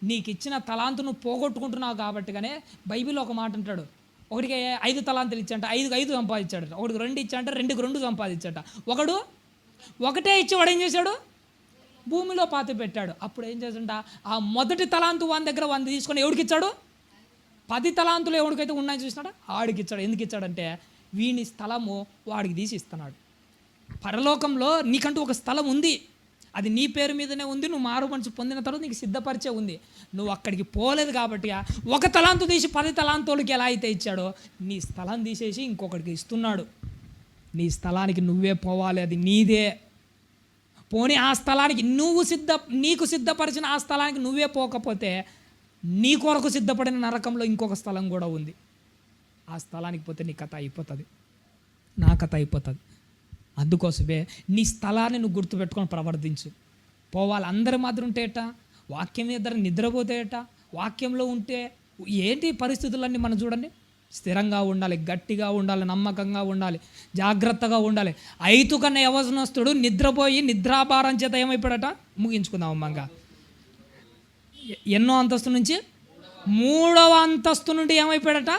నీకు ఇచ్చిన తలాంతు నువ్వు పోగొట్టుకుంటున్నావు కాబట్టిగానే బైబిల్లో ఒక మాట అంటాడు, ఒకటికి 5 తలాంతులు ఇచ్చంట, 5 సంపాదించాడట, ఒకటికి 2 ఇచ్చాడంట, 2కి 2 సంపాదించాట. ఒకటే ఇచ్చి వాడు ఏం చేశాడు? భూమిలో పాతి పెట్టాడు. అప్పుడు ఏం చేశాడంట, ఆ మొదటి తలాంతు వాని దగ్గర 100 తీసుకొని ఎవడికి ఇచ్చాడు? 10 తలాంతులు ఎవడికైతే ఉన్నాయని చూసినాడు ఆడికి ఇచ్చాడు. ఎందుకు ఇచ్చాడంటే వీని స్థలము వాడికి తీసి ఇస్తున్నాడు. పరలోకంలో నీకంటూ ఒక స్థలం ఉంది, అది నీ పేరు మీదనే ఉంది. నువ్వు మారు మనసు పొందిన తర్వాత నీకు సిద్ధపరిచే ఉంది. నువ్వు అక్కడికి పోలేదు కాబట్టి 1 తలాంతు తీసి 10 తలాంతులకి ఎలా అయితే ఇచ్చాడో నీ స్థలం తీసేసి ఇంకొకటికి ఇస్తున్నాడు. నీ స్థలానికి నువ్వే పోవాలి, అది నీదే. పోనీ ఆ స్థలానికి నీకు సిద్ధపరిచిన ఆ స్థలానికి నువ్వే పోకపోతే నీ కొరకు సిద్ధపడిన నరకంలో ఇంకొక స్థలం కూడా ఉంది. ఆ స్థలానికి పోతే నీ కథ అయిపోతుంది, నా కథ అయిపోతుంది. అందుకోసమే నీ స్థలాన్ని నువ్వు గుర్తుపెట్టుకొని ప్రవర్తించు. పోవాలి. అందరి మాత్రం ఉంటేట, వాక్యం మీద నిద్రపోతేట, వాక్యంలో ఉంటే ఏంటి పరిస్థితులన్నీ మనం చూడండి. స్థిరంగా ఉండాలి, గట్టిగా ఉండాలి, నమ్మకంగా ఉండాలి, జాగ్రత్తగా ఉండాలి. ఐతుకన్న యవనస్తుడు నిద్రపోయి నిద్రాభారం చేత ఏమైపోయాడట? ముగించుకుందాం అమ్మంగా. ఎన్నో అంతస్తు నుంచి 3వ అంతస్తు నుండి ఏమైపోయాడట?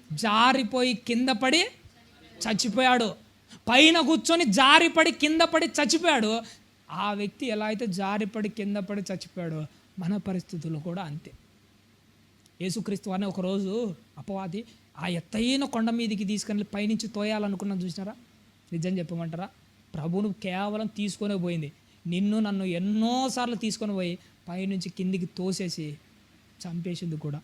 జారిపోయి కింద పడి చచ్చిపోయాడు. పైన కూర్చొని జారిపడి కింద పడి చచ్చిపోయాడు. ఆ వ్యక్తి ఎలా అయితే జారిపడి కింద పడి చచ్చిపోయాడో మన పరిస్థితుల్లో కూడా అంతే. యేసుక్రీస్తు వారిని ఒకరోజు అపవాది ఆ ఎత్తైన కొండ మీదకి తీసుకెళ్ళి పైనుంచి తోయాలనుకున్నాను, చూసినారా? నిజం చెప్పమంటారా? ప్రభువును కేవలం తీసుకొనే పోయింది. నన్ను ఎన్నోసార్లు తీసుకొని పోయి పైనుంచి కిందికి తోసేసి చంపేసింది కూడా.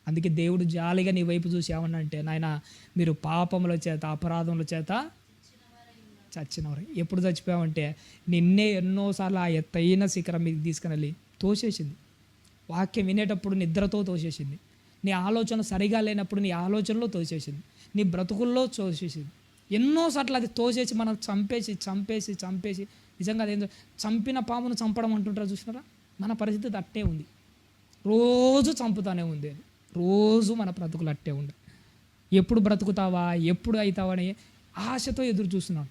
అందుకే దేవుడు జాలిగా నీ వైపు చూసి ఏమన్నా అంటే, నాయన మీరు పాపముల చేత అపరాధముల చేత చచ్చినవారు. ఎప్పుడు చచ్చిపోయామంటే నిన్నే ఎన్నోసార్లు ఆ ఎత్తైన శిఖరం మీదకి తీసుకుని వెళ్ళి తోసేసింది. వాక్యం వినేటప్పుడు నిద్రతో తోసేసింది. నీ ఆలోచన సరిగా లేనప్పుడు నీ ఆలోచనలో తోసేసింది. నీ బ్రతుకుల్లో తోసేసింది. ఎన్నోసార్లు అది తోసేసి మనం చంపేసి నిజంగా అదేంటో చంపిన పామును చంపడం అంటుంటారు, చూసినారా? మన పరిస్థితి అట్టే ఉంది. రోజు చంపుతానే ఉంది. రోజు మన బ్రతుకులు అట్టే ఉంది. ఎప్పుడు బ్రతుకుతావా, ఎప్పుడు అవుతావా అని ఆశతో ఎదురు చూస్తున్నాడు.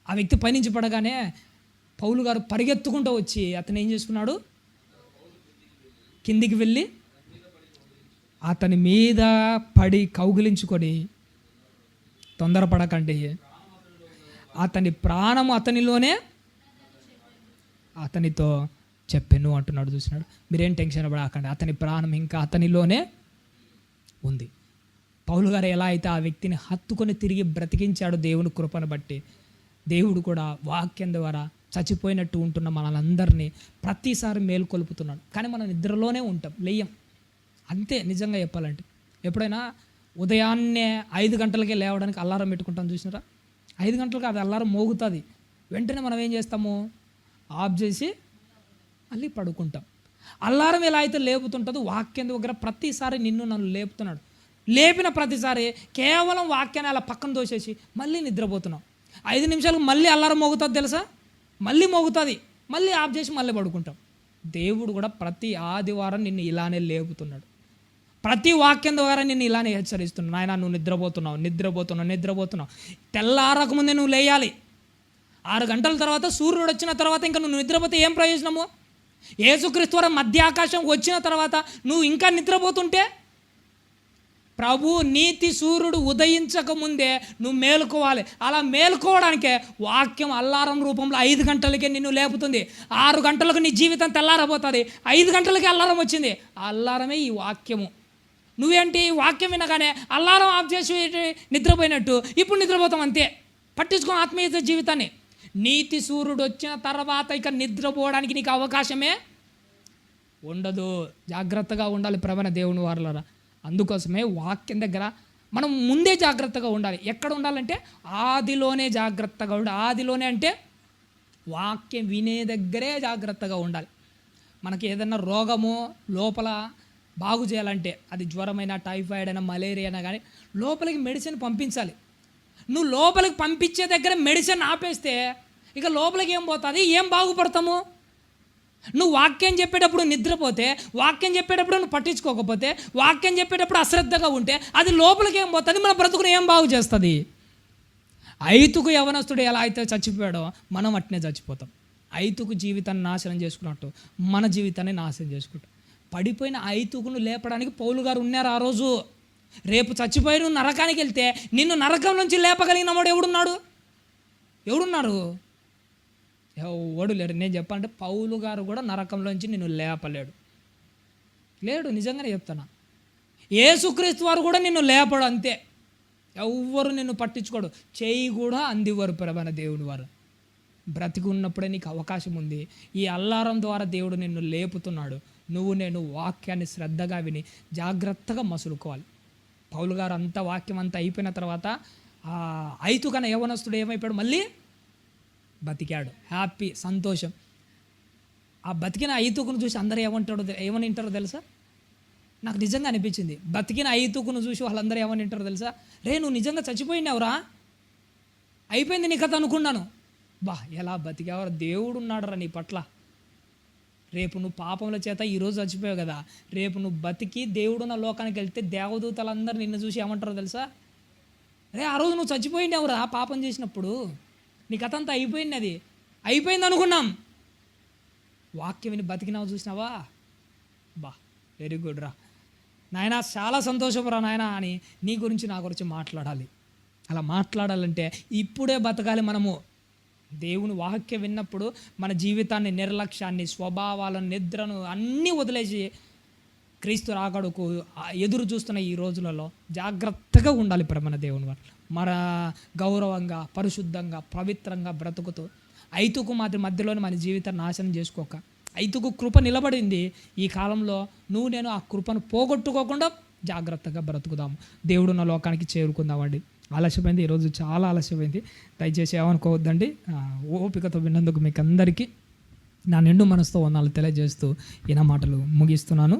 ఆ వ్యక్తి పైనుంచి పడగానే పౌలు గారు పరిగెత్తుకుంటూ వచ్చి అతను ఏం చేసుకున్నాడు? కిందికి వెళ్ళి అతని మీద పడి కౌగిలించుకొని, తొందరపడకండి, అతని ప్రాణము అతనిలోనే అతనితో చెప్పాను అంటున్నాడు. చూసినాడు? మీరేం టెన్షన్ పడకండి, అతని ప్రాణం ఇంకా అతనిలోనే ఉంది. పౌలు గారు ఎలా అయితే ఆ వ్యక్తిని హత్తుకొని తిరిగి బ్రతికించాడు దేవుని కృపను బట్టి, దేవుడు కూడా వాక్యం ద్వారా చచ్చిపోయినట్టు ఉంటున్న మనలందరినీ ప్రతిసారి మేలుకొలుపుతున్నాడు. కానీ మనం నిద్రలోనే ఉంటాం, లేయం అంతే. నిజంగా చెప్పాలంటే ఎప్పుడైనా ఉదయాన్నే 5 గంటలకే లేవడానికి అలారం పెట్టుకుంటాం, చూసినారా? 5 గంటలకు అది అలారం మోగుతుంది. వెంటనే మనం ఏం చేస్తాము? ఆఫ్ చేసి మళ్ళీ పడుకుంటాం. అలారం ఎలా అయితే లేపుతుంటుందో వాక్యం దగ్గర ప్రతిసారి నన్ను లేపుతున్నాడు. లేపిన ప్రతిసారి కేవలం వాక్యాన్ని అలా పక్కన దోసేసి మళ్ళీ నిద్రపోతున్నాం. 5 నిమిషాలకు మళ్ళీ అలారం మోగుతుంది, తెలుసా? మళ్ళీ మోగుతుంది, మళ్ళీ ఆఫ్ చేసి మళ్ళీ పడుకుంటాం. దేవుడు కూడా ప్రతి ఆదివారం నిన్ను ఇలానే లేపుతున్నాడు. ప్రతి వాక్యం ద్వారా నిన్ను ఇలానే హెచ్చరిస్తున్నాడు. నాయన నువ్వు నిద్రపోతున్నావు. తెల్లారకముందే నువ్వు లేయాలి. 6 గంటల తర్వాత సూర్యుడు వచ్చిన తర్వాత ఇంకా నువ్వు నిద్రపోతే ఏం ప్రయోజనము? యేసుక్రీస్తు వారు మధ్య ఆకాశం వచ్చిన తర్వాత నువ్వు ఇంకా నిద్రపోతుంటే, ప్రభు నీతి సూర్యుడు ఉదయించక ముందే నువ్వు మేలుకోవాలి. అలా మేలుకోవడానికే వాక్యం అల్లారం రూపంలో 5 గంటలకే నిన్ను లేపుతుంది. 6 గంటలకు నీ జీవితం తెల్లారబోతుంది. 5 గంటలకే అల్లారం వచ్చింది. ఆ అల్లారమే ఈ వాక్యము. నువ్వేంటి వాక్యం వినగానే అల్లారం ఆఫ్ చేసి నిద్రపోయినట్టు ఇప్పుడు నిద్రపోతాం అంతే. పట్టించుకో ఆత్మీయ జీవితాన్ని. నీతి సూర్యుడు వచ్చిన తర్వాత ఇక నిద్రపోవడానికి నీకు అవకాశమే ఉండదు. జాగ్రత్తగా ఉండాలి ప్రవణ దేవుని వారలారా. అందుకోసమే వాక్యం దగ్గర మనం ముందే జాగ్రత్తగా ఉండాలి. ఎక్కడ ఉండాలంటే ఆదిలోనే జాగ్రత్తగా ఉండాలి. ఆదిలోనే అంటే వాక్యం వినే దగ్గరే జాగ్రత్తగా ఉండాలి. మనకి ఏదైనా రోగము లోపల బాగు చేయాలంటే, అది జ్వరమైనా, టైఫాయిడ్ అయినా, మలేరియా అయినా కానీ లోపలికి మెడిసిన్ పంపించాలి. నువ్వు లోపలికి పంపించే దగ్గర మెడిసిన్ ఆపేస్తే ఇక లోపలికి ఏం పోతుంది? ఏం బాగుపడతాము? నువ్వు వాక్యం చెప్పేటప్పుడు నిద్రపోతే, వాక్యం చెప్పేటప్పుడు నువ్వు పట్టించుకోకపోతే, వాక్యం చెప్పేటప్పుడు అశ్రద్ధగా ఉంటే అది లోపలికి ఏం పోతుంది? మన బ్రతుకును ఏం బాగు చేస్తుంది? ఐతుకు యవనస్తుడు ఎలా అయితే చచ్చిపోయాడో మనం అట్నే చచ్చిపోతాం. ఐతుకు జీవితాన్ని నాశనం చేసుకున్నట్టు మన జీవితాన్ని నాశనం చేసుకుంటాం. పడిపోయిన ఐతుకును లేపడానికి పౌలు గారు ఉన్నారు ఆ రోజు. రేపు చచ్చిపోయి నువ్వు నరకానికి వెళ్తే నిన్ను నరకం నుంచి లేపగలిగిన వాడు ఎవడున్నాడు? ఎవడు లేడు. నేను చెప్పాలంటే పౌలు గారు కూడా నరకంలోంచి నిన్ను లేడు. నిజంగానే చెప్తాను. యేసుక్రీస్తు వారు కూడా నిన్ను లేపడు, అంతే. ఎవ్వరు నిన్ను పట్టించుకోడు, చేయి కూడా అందివ్వరు ప్రవణ దేవుని వారు. బ్రతికి ఉన్నప్పుడే నీకు అవకాశం ఉంది. ఈ అల్లారం ద్వారా దేవుడు నిన్ను లేపుతున్నాడు. నేను వాక్యాన్ని శ్రద్ధగా విని జాగ్రత్తగా మసులుకోవాలి. పౌలు గారు అంత వాక్యం అంతా అయిపోయిన తర్వాత ఐతుకన యవనస్తుడు ఏమైపోయాడు, మళ్ళీ బతికాడు. హ్యాపీ, సంతోషం. ఆ బతికిన ఐతుకును చూసి అందరూ ఏమని వింటారో తెలుసా? నాకు నిజంగా అనిపించింది, బతికిన ఐతుకును చూసి వాళ్ళందరూ ఏమని వింటారో తెలుసా? రే, నువ్వు నిజంగా చచ్చిపోయినావురా, అయిపోయింది నీ కథ అనుకున్నాను. ఎలా బతికావరా, దేవుడు ఉన్నాడురా నీ పట్ల. రేపు నువ్వు పాపముల చేత ఈరోజు చచ్చిపోయావు కదా, రేపు నువ్వు బతికి దేవుడున్న లోకానికి వెళ్తే దేవదూతలందరూ నిన్ను చూసి ఏమంటారో తెలుసా? రే, ఆ రోజు నువ్వు చచ్చిపోయినావురా పాపం చేసినప్పుడు, నీ కథ అంతా అయిపోయింది, అది అయిపోయింది అనుకున్నాం. వాక్యం విని బతికినావు, చూసినావా? వెరీ గుడ్ రా నాయనా, చాలా సంతోషం రా నాయనా అని నీ గురించి నా గురించి మాట్లాడాలి. అలా మాట్లాడాలంటే ఇప్పుడే బతకాలి మనము. దేవుని వాక్యం విన్నప్పుడు మన జీవితాన్ని, నిర్లక్ష్యాన్ని, స్వభావాలను, నిద్రను అన్నీ వదిలేసి క్రీస్తు రాకడకు ఎదురు చూస్తున్న ఈ రోజులలో జాగ్రత్తగా ఉండాలి. మన దేవుని వారు మన గౌరవంగా, పరిశుద్ధంగా, పవిత్రంగా బ్రతుకుతూ ఐతుకు మధ్యలోనే మన జీవితాన్ని నాశనం చేసుకోక, ఐతుకు కృప నిలబడింది. ఈ కాలంలో నేను ఆ కృపను పోగొట్టుకోకుండా జాగ్రత్తగా బ్రతుకుదాము. దేవుడున్న లోకానికి చేరుకుందామండి. ఆలస్యమైంది, ఈరోజు చాలా ఆలస్యమైంది. దయచేసి ఏమనుకోవద్దండి. ఓపికతో విన్నందుకు మీకు అందరికీ నా నిండు మనసుతో వందనాలు తెలియజేస్తూ ఈయన మాటలు ముగిస్తున్నాను.